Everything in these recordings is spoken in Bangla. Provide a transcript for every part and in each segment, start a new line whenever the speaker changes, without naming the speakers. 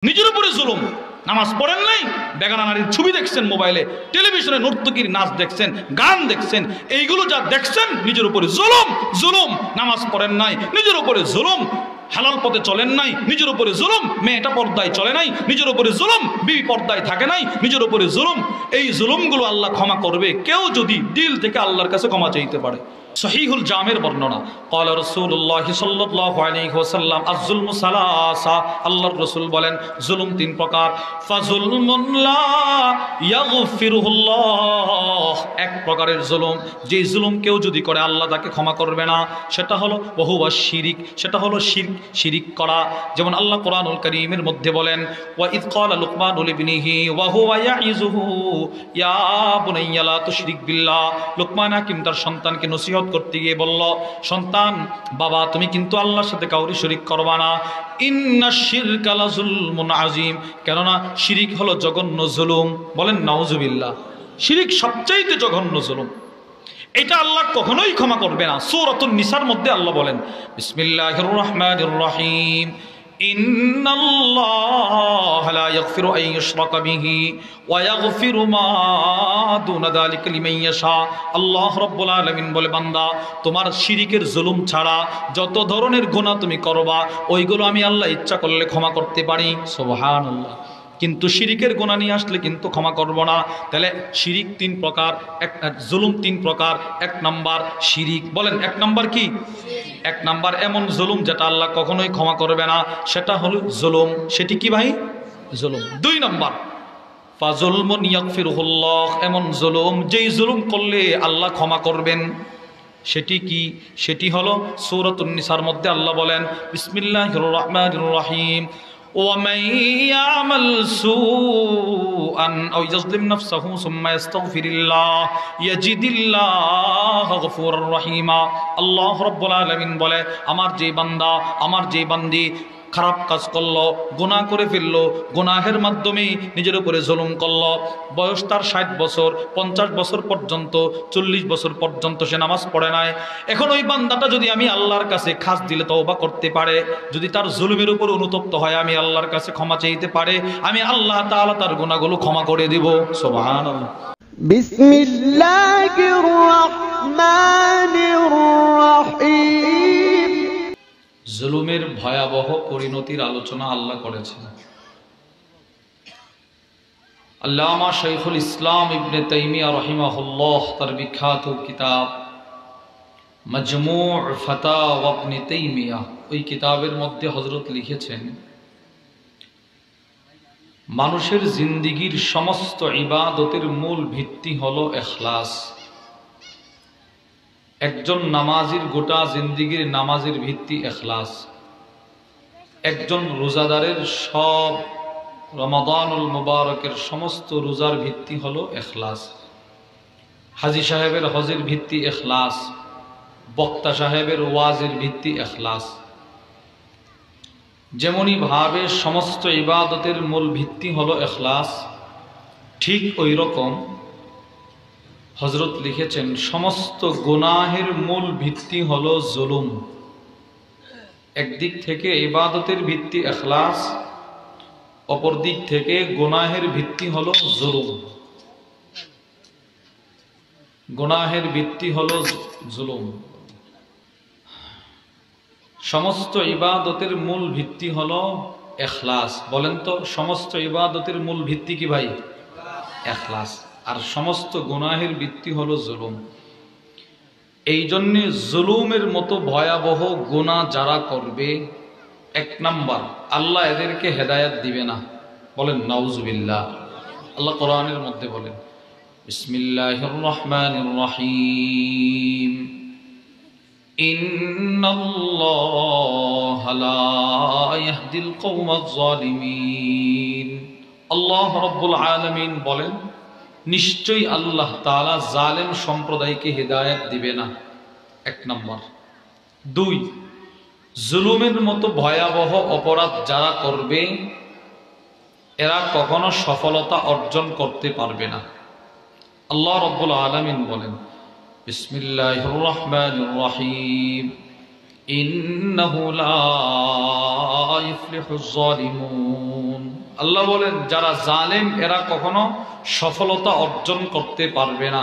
নিজের উপরে জুলুম। নামাজ পড়েন নাই, বেগানা নারীর ছবি দেখছেন, মোবাইলে টেলিভিশনে নর্তকীর নাচ দেখছেন, গান দেখছেন, এইগুলো যা দেখছেন নিজের উপরে জুলুম। জুলুম। নামাজ পড়েন নাই, নিজের উপরে জুলুম। হালাল পথে চলেন নাই, নিজের উপরে জুলুম। মেয়েটা পর্দায় চলে নাই, নিজের উপরে জুলুম। বিবি পর্দায় থাকে নাই, নিজের উপরে জুলুম। এই জুলুমগুলো আল্লাহ ক্ষমা করবে কেউ যদি দিল থেকে আল্লাহর কাছে ক্ষমা চাইতে পারে। সহিহুল জামের বর্ণনা, ক্বালা রাসূলুল্লাহ সাল্লাল্লাহু আলাইহি ওয়াসাল্লাম আয-যুলমু সালাসা, আল্লাহর রাসূল বলেন জুলুম তিন প্রকার। ফাযুলমুন লা ইয়াগফিরুহুল্লাহ, এক প্রকারের জুলুম, যে জুলুম কেউ যদি করে আল্লাহ তাকে ক্ষমা করবে না, সেটা হলো ওহুয়া শিরিক, সেটা হলো শিরিক করা। যেমন আল্লাহ কোরআনুল কারীমের মধ্যে বলেন, ওয়া ইয ক্বালা লুকমানু লিবনিহি ওয়া হুয়া ইয়াইযুহু ইয়া বুনাইয়া লা তুশরিক বিল্লাহ। লুকমান হাকিম তার সন্তানকে নসিহত করতে গিয়ে বলল, সন্তান, বাবা তুমি কিন্তু আল্লাহর সাথে কাউরি শরীক করবা না। ইন্নাশ শিরকা লাযুলমুন আযীম, কেননা শিরিক হলো জঘন্য জুলুম। বলেন নাউজুবিল্লাহ। শিরিক সবচাইতে জঘন্য জুলুম, এটা আল্লাহ কখনোই ক্ষমা করবে না। সূরাতুন নিসার মধ্যে আল্লাহ বলেন, বিসমিল্লাহির রহমানির রহিম, ইন্নাল্লাহা লা ইয়াগফিরু আন ইউশরাকা বিহি ওয়া ইয়াগফিরু মা দুনা যালিকা লিমান ইয়াশা। আল্লাহ রাব্বুল আলামিন বলে, বান্দা তোমার শিরিকের জুলুম ছাড়া যত ধরনের গুনাহ তুমি করবা ওইগুলো আমি আল্লাহ ইচ্ছা করলে ক্ষমা করতে পারি। সুবহানাল্লাহ। কিন্তু শিরিকের গুনাহ নিয়ে আসলে কিন্তু ক্ষমা করব না। তাহলে শিরিক তিন প্রকার, জুলুম তিন প্রকার। এক নাম্বার শিরিক। বলেন এক নাম্বার কি? এক নাম্বার এমন জুলুম যেটা আল্লাহ কখনোই ক্ষমা করবে না, সেটা হলো জুলুম। সেটি কি ভাই? জুলুম। দুই নাম্বার ফাযুলমুন ইয়াগফিরুহুল্লাহ, এমন জুলুম যেই জুলুম করলে আল্লাহ ক্ষমা করবেন। সেটি কি? সেটি হলো সূরাতুন নিসার মধ্যে আল্লাহ বলেন, বিসমিল্লাহির রহমানির রহিম, ومن يعمل سوءا أو يظلم نفسه ثم يستغفر الله يجد الله غفورا رحيما। আল্লাহ রাব্বুল আলামিন বলে, আমার যে বান্দা, আমার যে বান্দি খারাপ কাজ করলো, গুনাহ করে ফেললো, গুনাহের মাধ্যমে নিজের উপরে জুলুম করলো, বয়স তার 60 বছর, 50 বছর পর্যন্ত, 40 বছর পর্যন্ত সে নামাজ পড়ে নাই। এখন ওই বান্দাটা যদি আমি আল্লাহর কাছে খাস দিলে তওবা করতে পারে, যদি তার জুলুমের উপর অনুতপ্ত হয়, আমি আল্লাহর কাছে ক্ষমা চাইতে পারে, আমি আল্লাহ তাআলা তার গুনাহগুলো ক্ষমা করে দিব। সুবহানাল্লাহ।
বিসমিল্লাহির রহমানির রহিম।
জুলুমের ভয়াবহ পরিণতির আলোচনা আল্লাহ করেছেন। আল্লামা শাইখুল ইসলাম ইবনে তাইমিয়া রাহিমাহুল্লাহ তার বিখ্যাত কিতাব মাজমু' ফাতাওয়া ইবনে তাইমিয়া, ওই কিতাবের মধ্যে হযরত লিখেছেন, মানুষের জিন্দেগীর সমস্ত ইবাদতের মূল ভিত্তি হলো ইখলাস। একজন নামাজির গোটা জিন্দেগীর নামাজের ভিত্তি ইখলাস। একজন রোজাদারের সব রমাদানুল মুবারকের সমস্ত রোজার ভিত্তি হলো ইখলাস। হাজী সাহেবের হজের ভিত্তি ইখলাস, বক্তা সাহেবের ওয়াজের ভিত্তি ইখলাস। যেমনি ভাবে সমস্ত ইবাদতের মূল ভিত্তি হলো ইখলাস, ঠিক ওই রকম হযরত লিখেছেন সমস্ত গুনাহের মূল ভিত্তি হলো জুলুম। একদিক থেকে ইবাদতের ভিত্তি ইখলাস, অপর দিক থেকে গুনাহের ভিত্তি হলো জুলুম। গুনাহের ভিত্তি হলো জুলুম। সমস্ত ইবাদতের মূল ভিত্তি হলো ইখলাস। বলেন তো, সমস্ত ইবাদতের মূল ভিত্তি কি ভাই? ইখলাস। আর সমস্ত গুনাহের ভিত্তি হলো জুলুম। এই জন্য জুলুমের মতো ভয়াবহ গুনাহ যারা করবে, এক নাম্বার আল্লাহ এদেরকে হেদায়েত দিবে না। বলেন নাউজুবিল্লাহ। আল্লাহ কোরআনের মধ্যে বলেন, বিসমিল্লাহির রহমানির রহিম, ইন্নাল্লাহা লা ইয়াহদিল কওমাজ জালিমিন। আল্লাহ রাব্বুল আলামিন বলেন, নিশ্চয়ই আল্লাহ তাআলা জালেম সম্প্রদায়কে হেদায়েত দিবে না। এক নম্বর। দুই, জুলুমের মতো ভয়াবহ অপরাধ যারা করবে এরা কখনো সফলতা অর্জন করতে পারবে না। আল্লাহ রাব্বুল আলামিন বলেন, বিসমিল্লাহির রহমানির রহিম, ইন্নাহু লা ইফলিহুজ জালিমুন। আল্লাহ বলেন যারা জালেম এরা কখনো সফলতা অর্জন করতে পারবে না।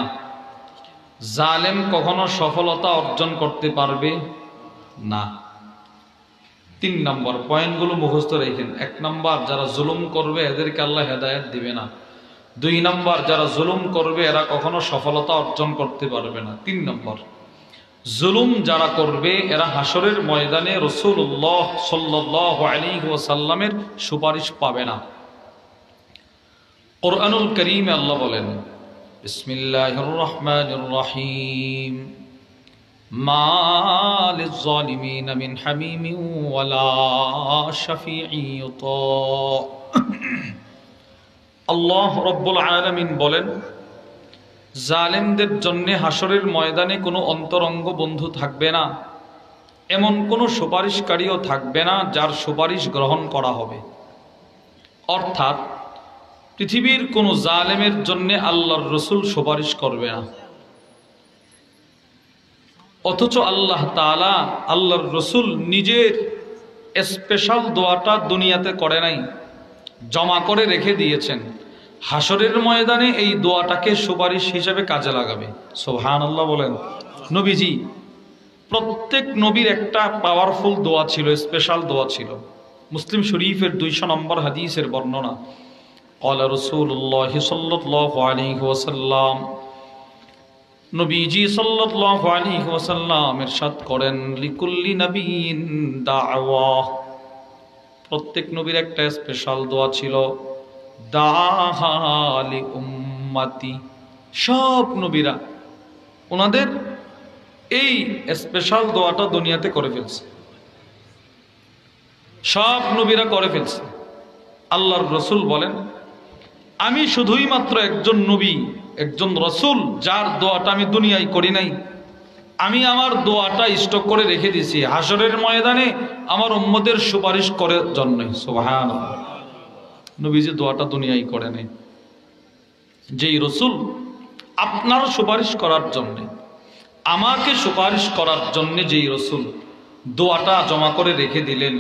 জালেম কখনো সফলতা অর্জন করতে পারবে না। 3 নম্বর পয়েন্টগুলো মুখস্থ রেখেন। 1 নম্বর যারা জুলুম করবে এদেরকে আল্লাহ হেদায়েত দিবে না। 2 নম্বর যারা জুলুম করবে এরা কখনো সফলতা অর্জন করতে পারবে না। 3 নম্বর জুলুম যারা করবে এরা হাসরের ময়দানে রাসূলুল্লাহ সাল্লাল্লাহু আলাইহি ওয়াসাল্লামের সুপারিশ পাবে না। কোরআনুল কারীমে আল্লাহ বলেন বিসমিল্লাহির রহমানির রহিম মা লিয-যালিমিনা মিন হামিমিন ওয়ালা শাফিঈ ইউতা। আল্লাহ রাব্বুল আলামিন বলেন জালেমদের জন্য হাসরের ময়দানে কোনো অন্তরঙ্গ বন্ধু থাকবে না, এমন কোনো সুপারিশকারীও থাকবে না যার সুপারিশ গ্রহণ করা হবে। অর্থাৎ পৃথিবীর কোনো জালেমের জন্য আল্লাহর রসুল সুপারিশ করবে না। অথচ আল্লাহ তাআলা আল্লাহর রসুল নিজের স্পেশাল দোয়াটা দুনিয়াতে করে নাই, জমা করে রেখে দিয়েছেন। হাসরের ময়দানে এই দোয়াটাকে সুপারিশ হিসেবে কাজে লাগাবে। সুবহানাল্লাহ বলেন। নবীজি প্রত্যেক নবীর একটা পাওয়ারফুল দোয়া ছিল, স্পেশাল দোয়া ছিল। মুসলিম শরীফের 200 নম্বর হাদিসের বর্ণনা, ক্বালা রাসূলুল্লাহ সাল্লাল্লাহু আলাইহি ওয়াসাল্লাম, নবীজি সাল্লাল্লাহু আলাইহি ওয়াসাল্লাম ইরশাদ করেন লিকুল্লি নাবিয়িন দাওয়া। প্রত্যেক নবীর একটা স্পেশাল দোয়া ছিল, দাহালি উম্মতি। সব নবীরা ওনাদের এই স্পেশাল দোয়াটা দুনিয়াতে করে ফেলছে, সব নবীরা করে ফেলছে। আল্লাহর রসুল বলেন আমি শুধুই মাত্র একজন নবী, একজন রসুল যার দোয়াটা আমি দুনিয়ায় করি নাই। আমি আমার দোয়াটা স্টক করে রেখে দিয়েছি হাসরের ময়দানে আমার উম্মতের সুপারিশ করার জন্য। সুবহানাল্লাহ। নবীজি দোয়াটা দুনিয়ায় করে নেই। যেই রসুল আপনার সুপারিশ করার জন্যে, আমাকে সুপারিশ করার জন্যে যেই রসুল দোয়াটা জমা করে রেখে দিলেন,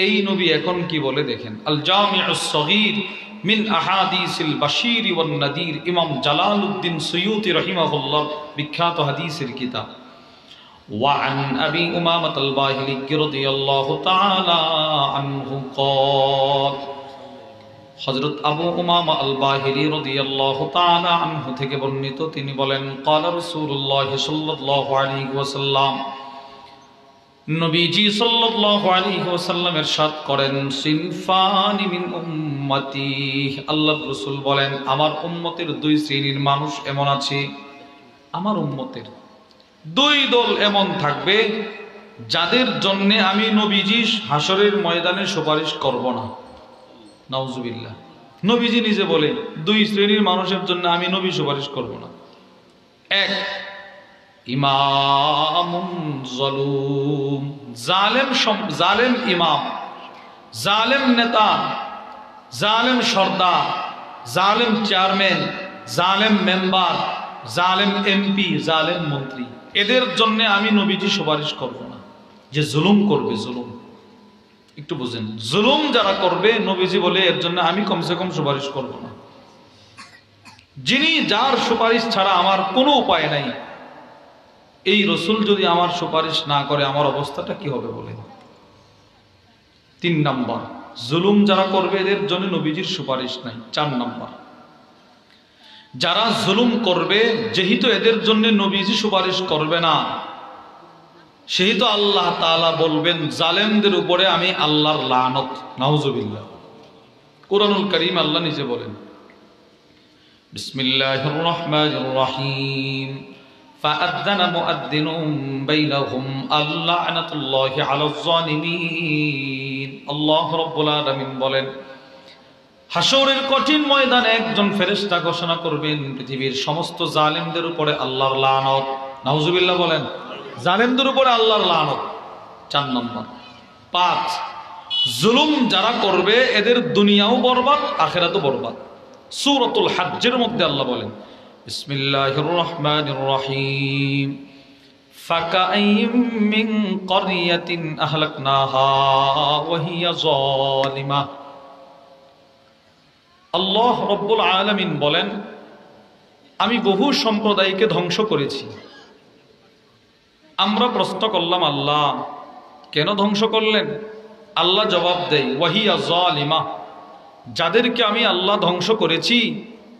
এই নবী এখন কি বলে দেখেন। আল জামিউস সগীর মিন আহাদিসিল বাশীর ওয়ান নাদির, ইমাম জালালউদ্দিন সুয়ুতি রাহিমাহুল্লাহ বিখ্যাত হাদিসের কিতাব। وعن أبي أمامة الباهلي رضي الله تعالى عنه قال, হযরত আবু উমামা আল বাহিলি রাদিয়াল্লাহু তাআলা আনহু থেকে বর্ণিত, তিনি বলেন ক্বালা রাসূলুল্লাহ সাল্লাল্লাহু আলাইহি ওয়াসাল্লাম, নবীজি সাল্লাল্লাহু আলাইহি ওয়াসাল্লাম ইরশাদ করেন সিনফানি মিন উম্মতি। আল্লাহর রাসূল বলেন আমার উম্মতের 2 শ্রেণীর মানুষ এমন আছে, আমার উম্মতের 2 দল এমন থাকবে যাদের জন্য আমি নবীজি হাসরের ময়দানে সুপারিশ করব না। নাউজুবিল্লাহ। নবীজি নিজে বলে 2 শ্রেণীর মানুষের জন্য আমি নবী সুপারিশ করব না। 1, ইমামুন যালুম, জালেম ইমাম, জালেম নেতা, জালেম সর্দার, জালেম চেয়ারম্যান, জালেম মেম্বার, জালেম এমপি, জালেম মন্ত্রী, এদের জন্য আমি নবীজি সুপারিশ করব না। যে জুলুম করবে, জুলুম একটু বুঝেন, জুলুম যারা করবে নবীজি বলে এর জন্য আমি কমসে কম সুপারিশ করব না। যিনি যার সুপারিশ ছাড়া আমার কোনো উপায় নাই, এই রসুল যদি আমার সুপারিশ না করে আমার অবস্থাটা কি হবে বলেন। 3 নম্বর জুলুম যারা করবে এদের জন্য নবীজির সুপারিশ নাই। 4 নম্বর যারা জুলুম করবে যেহেতু এদের জন্য নবীজি সুপারিশ করবে না, সেহেতু আল্লাহ তাআলা বলবেন জালেমদের উপরে আমি আল্লাহর লানত। নাউজুবিল্লাহ। কুরআনুল কারীম আল্লাহ নিজে বলেন বিসমিল্লাহির রহমানির রহিম ফাআযানা মুআদ্দিনুম বাইনাহুম আল্লানাতুল্লাহি আলাজ জালিমিন। আল্লাহ রাব্বুল আলামিন বলেন হাসরের কঠিন ময়দানে একজন ফেরেশতা ঘোষণা করবেন পৃথিবীর সমস্ত জালেমদের উপরে আল্লাহর লানত। নাউজুবিল্লাহ বলেন, জালেমদের উপরে আল্লাহর লানত। 4 নম্বর 5 জুলুম যারা করবে এদের দুনিয়াও বরবাদ, আখিরাতও বরবাদ। সূরাতুল হজ্জের মধ্যে আল্লাহ বলেন বিসমিল্লাহির রহমানির রহিম ফাকাইয়িম মিন ক্বরিয়াতিন আহলাকনাহা ওয়া হিয়া যালিমা। আল্লাহ রব্বুল আলামিন বলেন, আমি বহু সম্প্রদায়কে ধ্বংস করেছি। আমরা প্রশ্ন করলাম, আল্লাহ কেন ধ্বংস করলেন? আল্লাহ জবাব দেয়, ওয়াহিয়া জালিমা, যাদেরকে আমি আল্লাহ ধ্বংস করেছি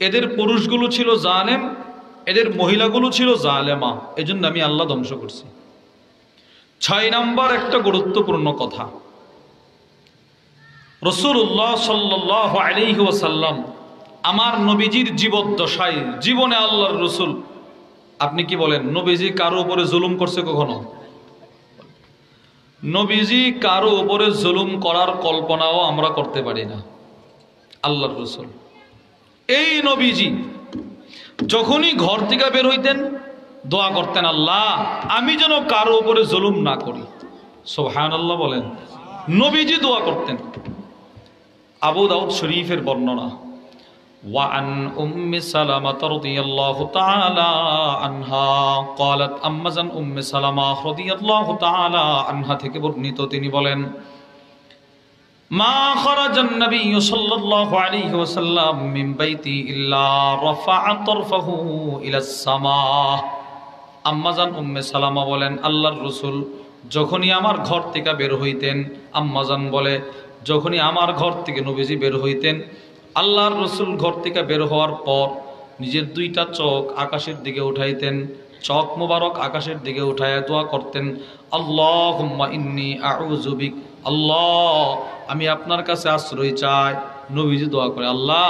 এদের পুরুষগুলো ছিল জালেম, এদের মহিলাগুলো ছিল জালেমা, এজন্য আমি আল্লাহ ধ্বংস করছি। 6 নাম্বার একটা গুরুত্বপূর্ণ কথা, রাসূলুল্লাহ সাল্লাল্লাহু আলাইহি ওয়াসাল্লাম আমার নবীজির জীবদ্দশায়, জীবনে আল্লাহর রসুল, আপনি কি বলেন নবীজি কারো উপরে জুলুম করছে কখনো? নবীজি কারো উপরে জুলুম করার কল্পনাও আমরা করতে পারি না। আল্লাহর রসুল, এই নবীজি যখনই ঘর থেকে বের হইতেন দোয়া করতেন, আল্লাহ আমি যেন কারো উপরে জুলুম না করি। সুবহানাল্লাহ বলেন। নবীজি দোয়া করতেন। আবু দাউদ শরীফের বর্ণনা, وعن أم سلمة رضي الله تعالى عنها قالت أمزن أم سلمة رضي الله تعالى عنها থেকে বর্ণিত, তিনি বলেন, ما خرج النبي صلى الله عليه وسلم من بيتي إلا رفع طرفه إلى السماء। আম্মাজান উম্মে সালামা বলেন, আল্লাহর রাসূল যখনই আমার ঘর থেকে বের হইতেন, আম্মাজান বলে যখনই আমার ঘর থেকে নবীজি বের হইতেন, আল্লাহর রসুল ঘর থেকে বের হওয়ার পর নিজের 2টা চোখ আকাশের দিকে উঠাইতেন, চোখ মোবারক আকাশের দিকে উঠায় দোয়া করতেন, আল্লাহুম্মা ইন্নী আউযু বিক, আল্লাহ আমি আপনার কাছে আশ্রয় চাই। নবীজি দোয়া করে, আল্লাহ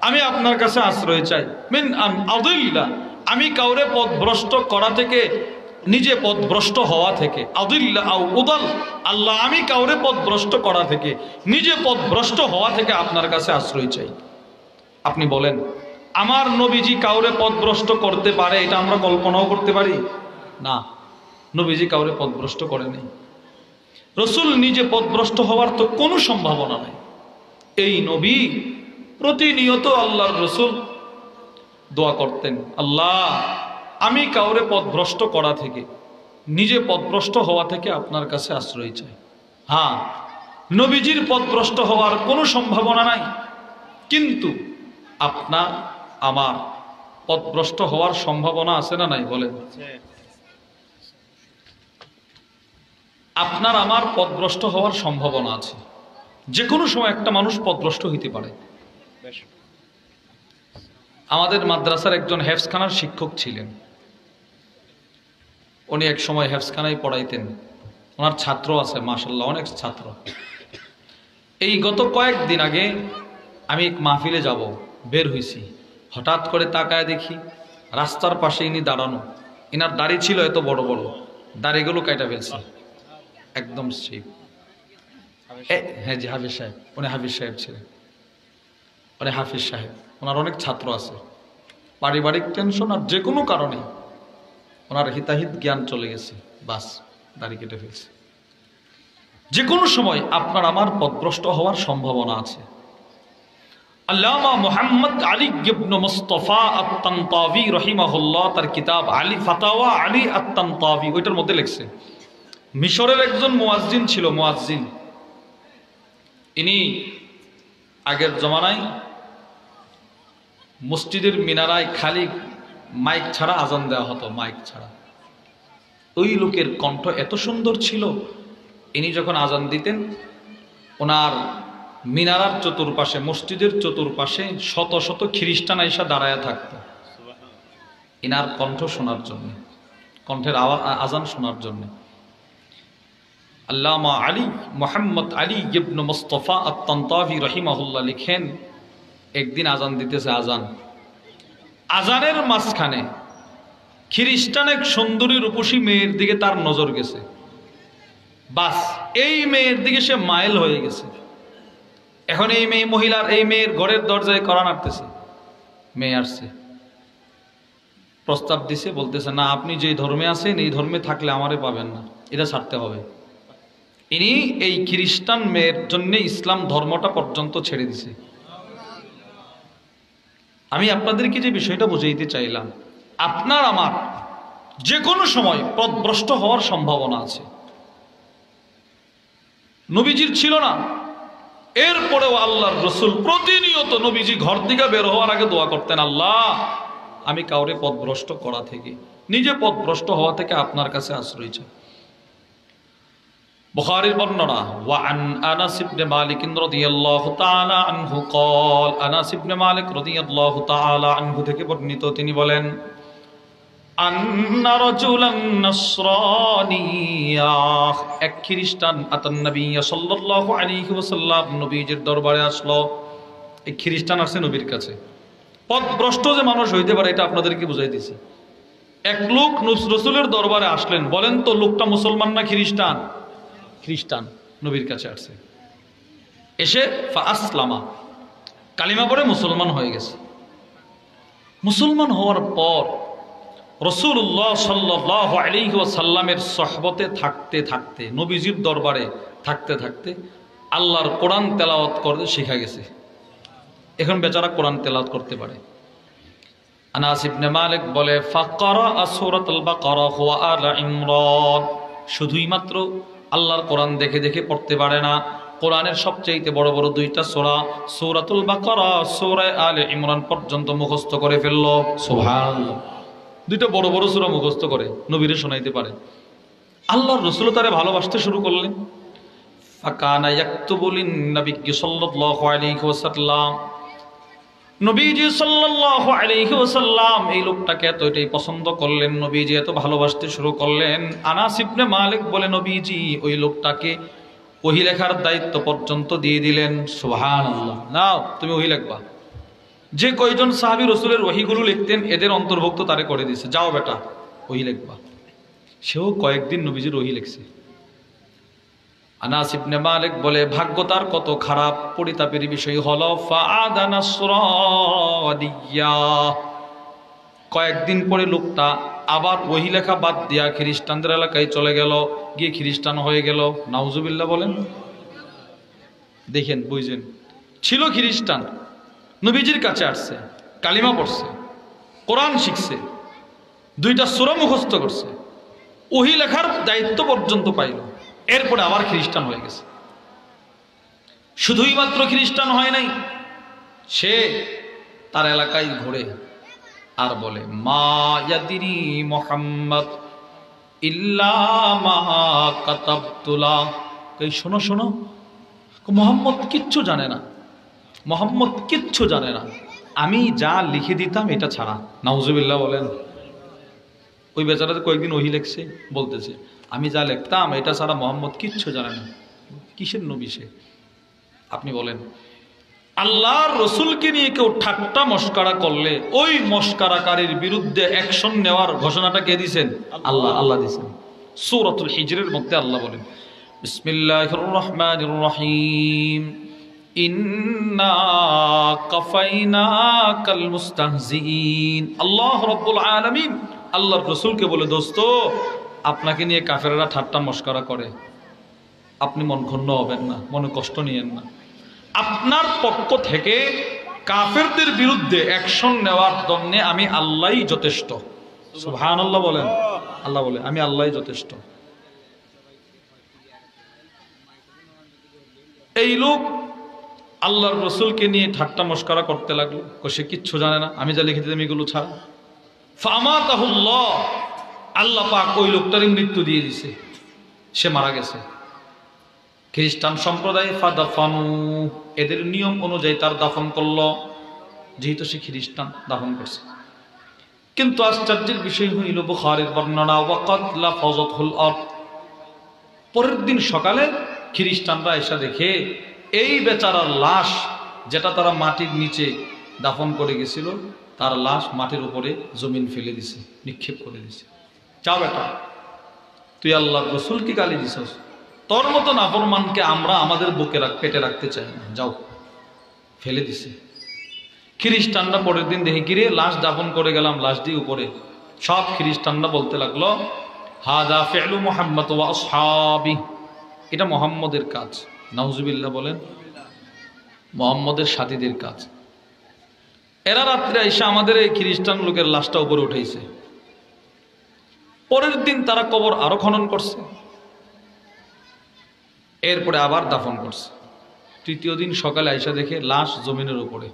আমি আপনার কাছে আশ্রয় চাই, মিন আন আদিল্লা, আমি কাউরে পথভ্রষ্ট করা থেকে, নিজে পথভ্রষ্ট হওয়া থেকে, আদিল্লা আও উদাল, আল্লাহ আমি কাউরে পথভ্রষ্ট করা থেকে, নিজে পথভ্রষ্ট হওয়া থেকে আপনার কাছে আশ্রয় চাই। আপনি বলেন, আমার নবীজি কাউরে পথভ্রষ্ট করতে পারে এটা আমরা কল্পনাও করতে পারি না। নবীজি কাউরে পথভ্রষ্ট করেনি। রসুল নিজে পথভ্রষ্ট হওয়ার তো কোনো সম্ভাবনা নাই। এই নবী প্রতিনিয়ত আল্লাহর রসুল দোয়া করতেন, আল্লাহ আমি কাউরে পথভ্রষ্ট করা থেকে, নিজে পথভ্রষ্ট হওয়া থেকে আপনার কাছে আশ্রয় চাই। হ্যাঁ, নবীজির পথভ্রষ্ট হওয়ার কোনো সম্ভাবনা নাই, কিন্তু আপনার আমার পথভ্রষ্ট হওয়ার সম্ভাবনা আছে না নাই? বলেন। আপনার আমার পথভ্রষ্ট হওয়ার সম্ভাবনা আছে। যে কোনো সময় একটা মানুষ পথভ্রষ্ট হইতে পারে। আমাদের মাদ্রাসার একজন হেফজখানার শিক্ষক ছিলেন। উনি এক সময় হেফজখানায় পড়াইতেন। ওনার ছাত্র আছে, মাশাআল্লাহ অনেক ছাত্র। এই গত কয়েকদিন আগে আমি এক মাহফিলে যাব, বের হইছি, হঠাৎ করে তাকায় দেখি রাস্তার পাশে ইনি দাঁড়ানো। ইনার দাড়ি ছিল এত বড় বড়, দাড়িগুলো কাটা ফেলছে একদম স্ট্রেট। হ্যাঁ জি, হাফিজ সাহেব, উনি হাফিজ সাহেব ছিলেন। উনি হাফিজ সাহেব, ওনার অনেক ছাত্র আছে। পারিবারিক টেনশন আর যে কোনো কারণে ওনার হিতাহিত জ্ঞান চলে গেছে, বাস দাড়ি কেটে ফেলছে। যে কোনো সময় আপনার আমার পথভ্রষ্ট হওয়ার সম্ভাবনা আছে। আল্লামা মুহাম্মদ আলী ইবনে মুস্তাফা আত-তানতাবি রাহিমাহুল্লাহ তার কিতাব আলী ফাতাওয়া আলী আত-তানতাবি, ওইটার মধ্যে লিখছে, মিশরের একজন মুয়াজ্জিন ছিল, মুয়াজ্জিন। ইনি আগের জমানায় মসজিদের মিনারায় খালি মাইক ছাড়া আজান দেওয়া হতো, মাইক ছাড়া। ওই লোকের কণ্ঠ এত সুন্দর ছিল, ইনি যখন আজান দিতেন ওনার মিনারার চতুর্পাশে, মসজিদের চতুর্পাশে শত শত খ্রিস্টান আইসা দাঁড়ায়া থাকতো ইনার কণ্ঠ শোনার জন্য, কণ্ঠের আজান শোনার জন্য। আল্লামা আলী মুহাম্মদ আলী ইবনে মুস্তাফা আত-তানতাবি রাহিমাহুল্লাহ লিখেন, একদিন আজান দিতেছে, আজানের মাঝখানে খ্রিস্টান এক সুন্দরী রূপসী মেয়ের দিকে তার নজর গেছে। বাস এই মেয়ের দিকে সে মাইল হয়ে গেছে। এখন এই মেয়ের ঘরের দরজায় কড়া নাড়তেছে। মেয়ে আসছে, প্রস্তাব দিছে, বলতেছে, না আপনি যে ধর্মে আছেন এই ধর্মে থাকলে আমারে পাবেন না, এটা ছাড়তে হবে। ইনি এই খ্রিস্টান মেয়ের জন্য ইসলাম ধর্মটা পর্যন্ত ছেড়ে দিছে। আমি আপনাদেরকে যে বিষয়টা বুঝাইতে চাইলাম, আপনার আমার যে কোনো সময় পথভ্রষ্ট হওয়ার সম্ভাবনা আছে। নবীজির ছিল না, এরপরেও আল্লাহর রসুল প্রতিনিয়ত নবীজি ঘর থেকে বের হওয়ার আগে দোয়া করতেন, আল্লাহ আমি কাউরে পথভ্রষ্ট করা থেকে, নিজে পথভ্রষ্ট হওয়া থেকে আপনার কাছে আশ্রয় চাই। বুখারীর বর্ণনা, ওয়া আন আনাস ইবনে মালিক রাদিয়াল্লাহু তাআলা আনহু قال, আনাস ইবনে মালিক রাদিয়াল্লাহু তাআলা আনহু থেকে বর্ণিত, তিনি বলেন, আন্না রাজুলান নাসরানিয়া, এক খ্রিস্টান আতান নবী সাল্লাল্লাহু আলাইহি ওয়াসাল্লাম, নবীজির দরবারে আসলো। এই খ্রিস্টান আসছে নবীর কাছে। পথভ্রষ্ট যে মানুষ হইতে পারে এটা আপনাদেরকে বুঝাই দিছি। এক লোক রাসূলের দরবারে আসলেন, বলেন তো লোকটা মুসলমান না খ্রিস্টান? খ্রিস্টান নবীর কাছে আসছে, এসে ফাআসলামা, কালিমা পড়ে মুসলমান হয়ে গেছে। মুসলমান হওয়ার পর রাসূলুল্লাহ সাল্লাল্লাহু আলাইহি ওয়াসাল্লামের সুহবতে থাকতে থাকতে, নবীজির দরবারে থাকতে থাকতে আল্লাহর কোরআন তেলাওয়াত করতে শিখা গেছে। এখন বেচারা কোরআন তেলাওয়াত করতে পারে। আনাস ইবনে মালিক বলে, ফাকারা সূরাতুল বাকারা ওয়া আলা ইমরান, শুধুই মাত্র আল্লাহর কোরআন দেখে দেখে পড়তে পারে না, কোরআনের সবচেয়ে বড় বড় দুইটা সূরা, সূরাতুল বাকারা, সূরা আলে ইমরান পর্যন্ত মুখস্থ করে ফেলল। সুবহানাল্লাহ, দুইটা বড় বড় সূরা মুখস্থ করে নবীরে শোনাইতে পারে। আল্লাহর রাসূল তারে ভালোবাসতে শুরু করলেন। ফাকানা ইয়াকতুবু লিন-নবী সাল্লাল্লাহু আলাইহি ওয়াসাল্লাম, নবীজি সাল্লাল্লাহু আলাইহি ওয়াসাল্লাম এই লোকটাকে এতটাই পছন্দ করলেন, নবীজি এত ভালোবাসতে শুরু করলেন। আনাস ইবনে মালিক বলে, নবীজি ওই লোকটাকে ওহী লেখার দায়িত্ব পর্যন্ত দিয়ে দিলেন। সুবহানাল্লাহ, নাও তুমি ওহী লিখবা। যে কয়জন সাহাবী রাসূলের ওহীগুলো লিখতেন এদের অন্তর্ভুক্ত তারে করে দিয়েছে, যাও বেটা ওহী লিখবা। সেও কয়েকদিন নবীজির ওহী লিখছে। আনাস ইবনে মালিক বলে, ভাগ্য তার কত খারাপ, পরিতাপের বিষয় হলো ফাআদা নাসরানিয়া, কয়েকদিন পরে লোকটা আবার ওহী লেখা বাদ দিয়া খ্রিস্টানদের এলাকায় চলে গেল, গিয়ে খ্রিস্টান হয়ে গেল। নাউজুবিল্লাহ বলেন। দেখেন, বুঝছেন, ছিল খ্রিস্টান, নবীজির কাছে আসছে, কালিমা পড়ছে, কোরআন শিখছে, দুইটা সূরা মুখস্থ করছে, ওহী লেখার দায়িত্ব পর্যন্ত পাইল, এরপরে আবার খ্রিস্টান হয়ে গেছে। শুধুই মাত্র খ্রিস্টান হয় নাই, সে তার এলাকায় ঘুরে আর বলে, মা ইয়াদিরি মুহাম্মদ ইল্লা মা কাতাবতুলা, কই শোনো শোনো, মুহাম্মদ কিচ্ছু জানে না, মুহাম্মদ কিচ্ছু জানে না, আমি যা লিখে দিতাম এটা ছাড়া। নাউজুবিল্লাহ বলেন। ওই বেচারাতে কয়েকদিন ওহী লেখছে, বলতেছে আমি যা লিখতাম এটা ছাড়া মুহাম্মদ কিচ্ছু জানে না। কিসের নবী সে? আপনি বলেন। আল্লাহর রাসূলকে নিয়ে কেউ ঠাট্টা মস্করা করলে ওই মস্করাকারীর বিরুদ্ধে অ্যাকশন নেওয়ার ঘোষণাটা কে দিয়েছেন? আল্লাহ। আল্লাহ দিয়েছেন। সূরাতুল হিজরের মধ্যে আল্লাহ বলেন, বিসমিল্লাহির রহমানির রহিম, ইন্না কাফাইনাকাল মুস্তাহজিইন। আল্লাহ রাব্বুল আলামিন আল্লাহর রাসূলকে বলে, দোস্ত আপনাকে নিয়ে কাফেররা ঠাট্টা মস্করা করে, আপনি মন ক্ষুণ্ণ হবেন না, মনে কষ্ট নিয়েন না, আপনার পক্ষ থেকে কাফেরদের বিরুদ্ধে অ্যাকশন নেওয়ার জন্য আমি আল্লাহই যথেষ্ট। সুবহানাল্লাহ বলেন। আল্লাহ বলে, আমি আল্লাহই যথেষ্ট। এই লোক আল্লাহর রাসূলকে নিয়ে ঠাট্টা মস্করা করতে লাগলো, সে কিচ্ছু জানে না, আমি যা লিখে দিতাম এগুলো ছাড়া। ফামাতাহুল্লাহ, আল্লাহ পাক ওই লোকটারই মৃত্যু দিয়ে দিছে, সে মারা গেছে। খ্রিস্টান সম্প্রদায় ফাদাফানু, এদের নিয়ম অনুযায়ী তার দাফন করলো, যেহেতু সে খ্রিস্টান দাফন করছে। কিন্তু আশ্চর্যের বিষয় হইল, বুখারীর বর্ণনা, ওয়াকাদ লাফাযাতুল আরদ, পরের দিন সকালে খ্রিস্টানরা এসে দেখে এই বেচারার লাশ, যেটা তারা মাটির নিচে দাফন করে গেছিল, তার লাশ মাটির উপরে জমিন ফেলে দিছে, নিক্ষেপ করে দিছে। চা বেটা, তুই আল্লাহর রাসূলকে গালি দিছস, তোর মতো নাফরমানকে আমরা আমাদের বুকে পেটে রাখতে চাই না, যাও, ফেলে দিছে। খ্রিস্টানরা পরের দিন দেখে, কিরে লাশ দাফন করে গেলাম, লাশ দিয়ে উপরে। সব খ্রিস্টানরা বলতে লাগলো, হাদা ফি'লু মুহাম্মদ ওয়া আসহাবি, এটা মুহাম্মদের কাজ। নাউজুবিল্লাহ বলেন। মুহাম্মদের সাথীদের কাজ। এরা রাত্রে এসে আমাদের এই খ্রিস্টান লোকের লাশটা উপরে উঠাইছে। পরের দিন তারা কবর আরো খনন করছে, এরপরে আবার দাফন করছে। তৃতীয় দিন সকালে আইসা দেখে লাশ জমিনের উপরে।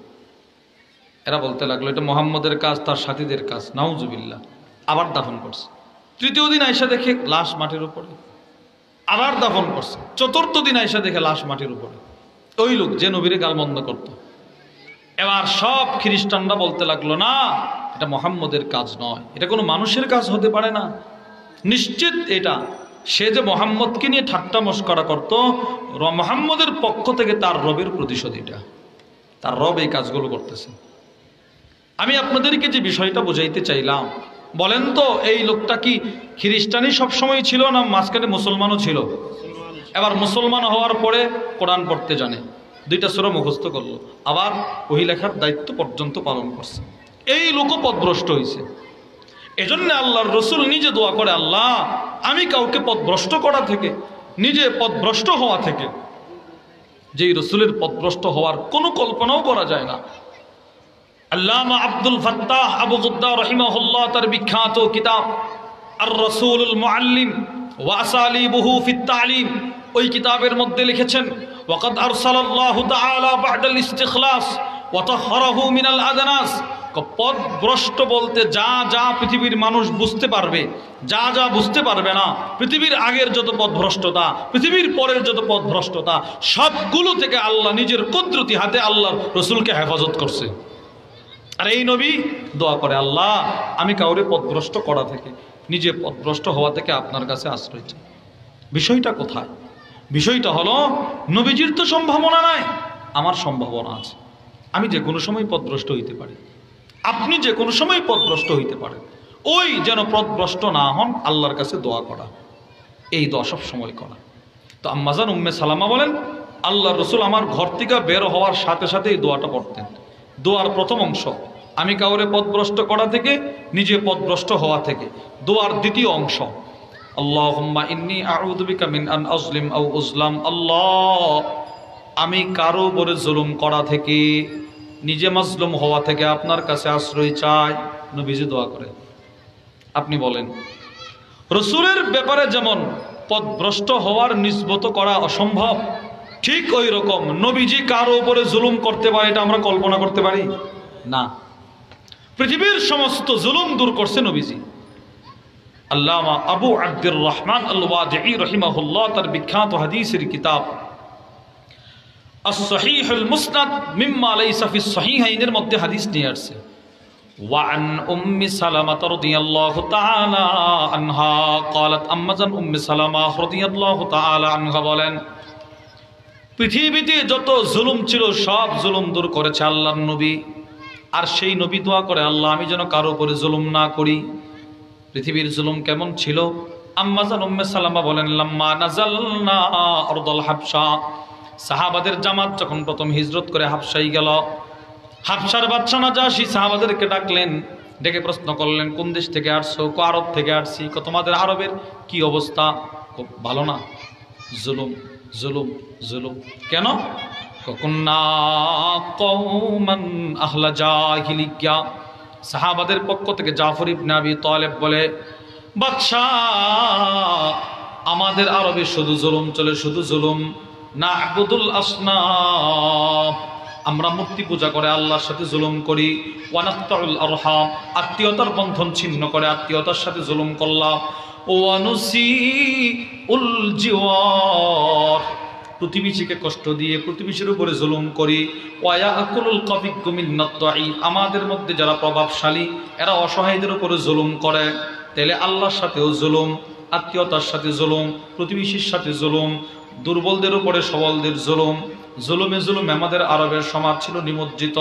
এরা বলতে লাগলো এটা মোহাম্মদের কাজ, তার সাথীদের কাজ, নাউজুবিল্লাহ। আবার দাফন করছে। তৃতীয় দিন আইসা দেখে লাশ মাটির উপরে, আবার দাফন করছে। চতুর্থ দিন আইসা দেখে লাশ মাটির উপরে। ওই লোক যে নবীরে গালমন্দ করত। এবার সব খ্রিস্টানরা বলতে লাগলো না, এটা মোহাম্মদের কাজ নয়, এটা কোনো মানুষের কাজ হতে পারে না, নিশ্চিত এটা সে যে মোহাম্মদকে নিয়ে ঠাট্টা মস্করা করত, মোহাম্মদের পক্ষ থেকে তার রবের প্রতিশোধ, এটা তার রব এই কাজগুলো করতেছে। আমি আপনাদেরকে যে বিষয়টা বোঝাইতে চাইলাম, বলেন তো এই লোকটা কি খ্রিস্টানই সবসময় ছিল না মাঝখানে মুসলমানও ছিল? এবার মুসলমান হওয়ার পরে কোরআন পড়তে জানে, 2টা সূরা মুখস্থ করলো, আবার ওহী লেখার দায়িত্ব পর্যন্ত পালন করছে। এই লোকও পথভ্রষ্ট হয়েছে। এজন্য আল্লাহর রসুল নিজে দোয়া করে, আল্লাহ আমি কাউকে পথভ্রষ্ট করা থেকে, নিজে পথভ্রষ্ট হওয়া থেকে, যেই রসুলের পথভ্রষ্ট হওয়ার কোনো কল্পনাও করা যায় না। আল্লামা আব্দুল ফাত্তাহ আবু গুদ্দা রাহিমাহুল্লাহ তার বিখ্যাত কিতাব আর রাসূলুল মুআল্লিম ওয়া আসালিবুহু ফিত তা'লিম, ওই কিতাবের মধ্যে লিখেছেন, ওয়াকাদ আরসালাল্লাহু তাআলা বা'দাল ইস্তিখলাস ওয়া তাহহারাহু মিনাল আদনাস। পথভ্রষ্ট বলতে যা যা পৃথিবীর মানুষ বুঝতে পারবে, যা যা বুঝতে পারবে না, পৃথিবীর আগের যত পথভ্রষ্টতা, পৃথিবীর পরের যত পথভ্রষ্টতা, সবগুলো থেকে আল্লাহ নিজের কুদরতি হাতে আল্লাহর রসুলকে হেফাজত করছে। আর এই নবী দোয়া করে, আল্লাহ আমি কাউরে পথভ্রষ্ট করা থেকে, নিজে পথভ্রষ্ট হওয়া থেকে আপনার কাছে আশ্রয় চাই। বিষয়টা কোথায়? বিষয়টা হলো নবীজির তো সম্ভাবনা নাই, আমার সম্ভাবনা আছে। আমি যে কোনো সময় পথভ্রষ্ট হইতে পারি, আপনি যে কোনো সময় পথভ্রষ্ট হইতে পারেন। ওই যেন পথভ্রষ্ট না হন, আল্লাহর কাছে দোয়া করা, এই দোয়া সব সময় করা। তো আম্মাজান উম্মে সালামা বলেন, আল্লাহর রসুল আমার ঘর থেকে বের হওয়ার সাথে সাথে এই দোয়াটা পড়তেন। দোয়ার প্রথম অংশ আমি কাউরে পথভ্রষ্ট করা থেকে, নিজে পথভ্রষ্ট হওয়া থেকে। দোয়ার দ্বিতীয় অংশ আল্লাহুম্মা ইন্নী আউযু বিকা মিন আন আযলিম আও উযলাম। আল্লাহ আমি কারো উপরে জুলুম করা থেকে, নিজে মাজলুম হওয়া থেকে আপনার কাছে আশ্রয় চাই। নবীজি দোয়া করে। আপনি বলেন, রসুলের ব্যাপারে যেমন পথভ্রষ্ট হওয়ার নিসবত করা অসম্ভব, ঠিক ওই রকম নবীজি কারো উপরে জুলুম করতে পারে এটা আমরা কল্পনা করতে পারি না। পৃথিবীর সমস্ত জুলুম দূর করছে নবীজি। আল্লামা আবু আব্দুর রহমান আল ওয়াদিঈ রাহিমাহুল্লাহ তার বিখ্যাত হাদিসের কিতাব as-sahihul musnad mimma laysa fi as-sahihayn মধ্যে হাদিস নিয়ে আসছে। ওয়া আন উম্মি সালামা রাদিয়াল্লাহু তাআলা আনহা قالت আম্মাজান উম্মি সালামা রাদিয়াল্লাহু তাআলা আনহা বলেন, পৃথিবীতে যত জুলুম ছিল সব জুলুম দূর করেছে আল্লাহর নবী। আর সেই নবী দোয়া করে, আল্লাহ আমি যেন কারো উপরে জুলুম না করি। পৃথিবীর জুলুম কেমন ছিল? আম্মাজান উম্মে সালামা বলেন, লাম্মা নাযালনা আরদাল হাবশা, সাহাবাদের জামাত যখন প্রথম হিজরত করে হাবশায় গেল, হাবশার বাদশা নাজাশী সাহাবাদেরকে ডাকলেন, ডেকে প্রশ্ন করলেন, কোন দেশ থেকে আসছো? আরব থেকে আসছি। তোমাদের আরবের কি অবস্থা? খুব ভালো না, জুলুম জুলুম জুলুম। কেন? কুন্না কওমান আহলা জাহিলিয়া। সাহাবাদের পক্ষ থেকে জাফর ইবনে আবি তালেব বলে, বাদশা আমাদের আরবে শুধু জুলুম চলে, শুধু জুলুম। না'বুদুল আসনাম, আমরা মূর্তি পূজা করে আল্লাহর সাথে জুলুম করি। ওয়ানাকতাউল আরহাম, আত্মীয়তার বন্ধন ছিন্ন করে আত্মীয়তার সাথে জুলুম করলাম। ওয়ানুসি উল জিওয়ার, প্রতিবেশীকে কষ্ট দিয়ে প্রতিবেশীর উপরে জুলুম করি। ওয়ায়াকুলুল কাফিকু মিন্নাত দাঈফ, আমাদের মধ্যে যারা প্রভাবশালী এরা অসহায়দের উপরে জুলুম করে। তাহলে আল্লাহর সাথেও জুলুম, আত্মীয়তার সাথে জুলুম, প্রতিবেশীর সাথে জুলুম, দুর্বলদের উপরে সবলদের জুলুম। জুলুমে জুলুমে আমাদের আরবের সমাজ ছিল নিমজ্জিত।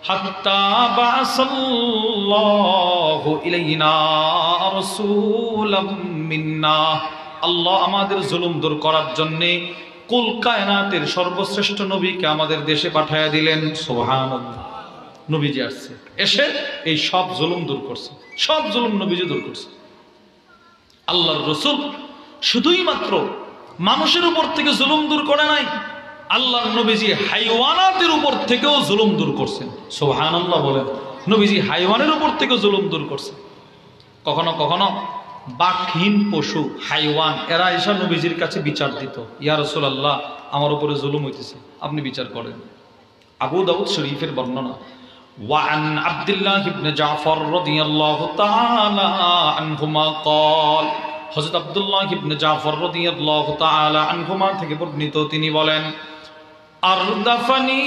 হাত্তা বাসাল্লাহু ইলাইনা রাসূলাম মিন্না, আল্লাহ আমাদের জুলুম দূর করার জন্যে কুল কায়নাতের সর্বশ্রেষ্ঠ নবীকে আমাদের দেশে পাঠায়া দিলেন। সুবহানাল্লাহ। নবীজি আসছে, এসে এই সব জুলুম দূর করছে, সব জুলুম নবীজি দূর করছে। আল্লাহর রসুল শুধুই মাত্র মানুষের উপর থেকে জুলুম দূর করে নাই, আল্লাহর নবীজি হাইওয়ানাতের উপর থেকেও জুলুম দূর করছেন। সুবহানাল্লাহ বলেন। নবীজি হাইওয়ানের উপর থেকেও জুলুম দূর করছেন। কখনো কখনো বাকহীন পশু, হাইওয়ান, এরা এসে নবীজির কাছে বিচার দিত, ইয়া রাসূলুল্লাহ আমার উপরে জুলুম হইতেছে, আপনি বিচার করেন। আবু দাউদ শরীফের বর্ণনা, وعن عبد الله بن جعفر رضي الله تعالى عنهما قال, হযরত আব্দুল্লাহ ইবনে জাফর রাদিয়াল্লাহু তাআলা আনহুমা থেকে বর্ণিত, তিনি বলেন, আরদাফানি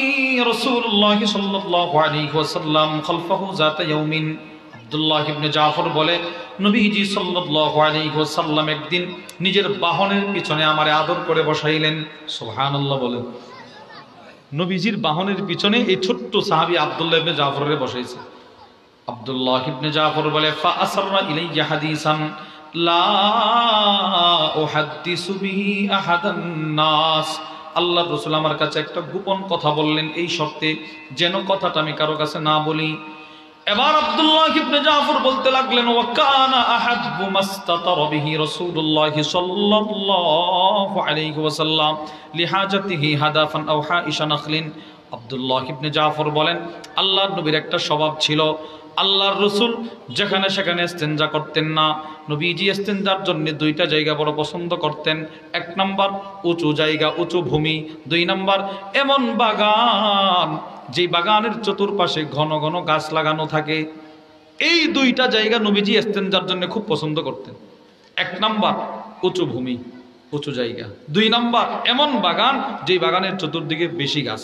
রাসূলুল্লাহ সাল্লাল্লাহু আলাইহি ওয়াসাল্লাম খালফাহু যাতা ইয়াউমিন। আব্দুল্লাহ ইবনে জাফর বলে, নবীজি সাল্লাল্লাহু আলাইহি ওয়াসাল্লাম একদিন নিজের বাহনের পিছনে আমারে আদর করে বসাইলেন। সুবহানাল্লাহ বলেন। নবীজির বাহনের পিছনে এই ছোট্ট সাহাবী আব্দুল্লাহ ইবনে জাফরের বসাইছে। আব্দুল্লাহ ইবনে জাফর বলে, ফা আসররা ইলাইয়া হাদিসান লা উহাদ্দিসু বিহি আহাদান নাস। আল্লাহর রাসূল আমার কাছে একটা গোপন কথা বললেন, এই শর্তে যেন কথাটা আমি কারো কাছে না বলি। এবার আব্দুল্লাহ ইবনে জাফর বলতে লাগলেন, ওয়া কানা আহাব্বু মাস্তাতারা বিহি রাসূলুল্লাহ সাল্লাল্লাহু আলাইহি ওয়াসাল্লাম লিহাজাতিহি হাদাফান আও হাইশা নাখলিন। আব্দুল্লাহ ইবনে জাফর বলেন, আল্লাহর নবীর একটা স্বভাব ছিল, আল্লাহর রাসূল যেখানে সেখানে ইস্তেনজা করতেন না। নবীজি ইস্তেনজার জন্য দুইটা জায়গা বড় পছন্দ করতেন। এক নাম্বার উঁচু জায়গা, উঁচু ভূমি। দুই নাম্বার এমন বাগান, যে বাগানের চতুর্পাশে ঘন ঘন গাছ লাগানো থাকে। এই দুইটা জায়গা নবীজি ইস্তেনজার জন্য খুব পছন্দ করতেন। এক নাম্বার উঁচু ভূমি, উঁচু জায়গা। দুই নাম্বার এমন বাগান, যে বাগানের চতুর্দিকে বেশি গাছ,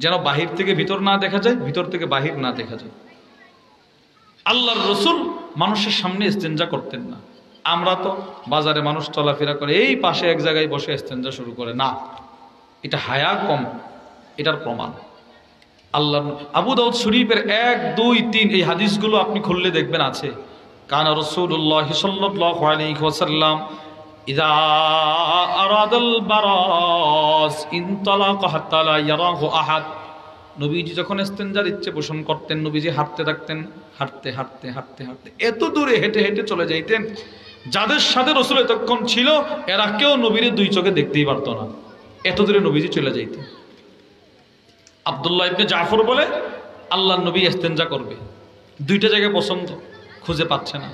যেন বাহির থেকে ভিতর না দেখা যায়, ভিতর থেকে বাহির না দেখা যায়। আল্লাহর রাসূল মানুষের সামনে ইস্তেনজা করতেন না। আমরা তো বাজারে মানুষ চলাফেরা করে, এই পাশে এক জায়গায় বসে ইস্তেনজা শুরু করে না, এটা হায়া কম, এটার প্রমাণ। আল্লাহ আবু দাউদ শরীফের 1, 2, 3 এই হাদিসগুলো আপনি খুললে দেখবেন আছে। কানা রাসূলুল্লাহ সাল্লাল্লাহু আলাইহি ওয়াসাল্লাম ইযা আরাদাল বারাস ইনতালাকা হাত্তা লা ইয়ারাহু আহাদ। নবীজি যখন ইস্তেনজার ইচ্ছে পোষণ করতেন, নবীজি হাঁটতে থাকতেন, হাঁটতে হাঁটতে হাঁটতে হাঁটতে এত দূরে হেঁটে হেঁটে চলে যাইতেন, যাদের সাথে রাসূল এতক্ষণ ছিল এরা কেউ নবীরে দুই চোখে দেখতেই পারত না, এত দূরে নবীজি চলে যাইতেন। আব্দুল্লাহ ইবনে জাফর বলে, আল্লাহর নবী ইস্তেনজা করবে, দুইটা জায়গায় পছন্দ, খুঁজে পাচ্ছে না।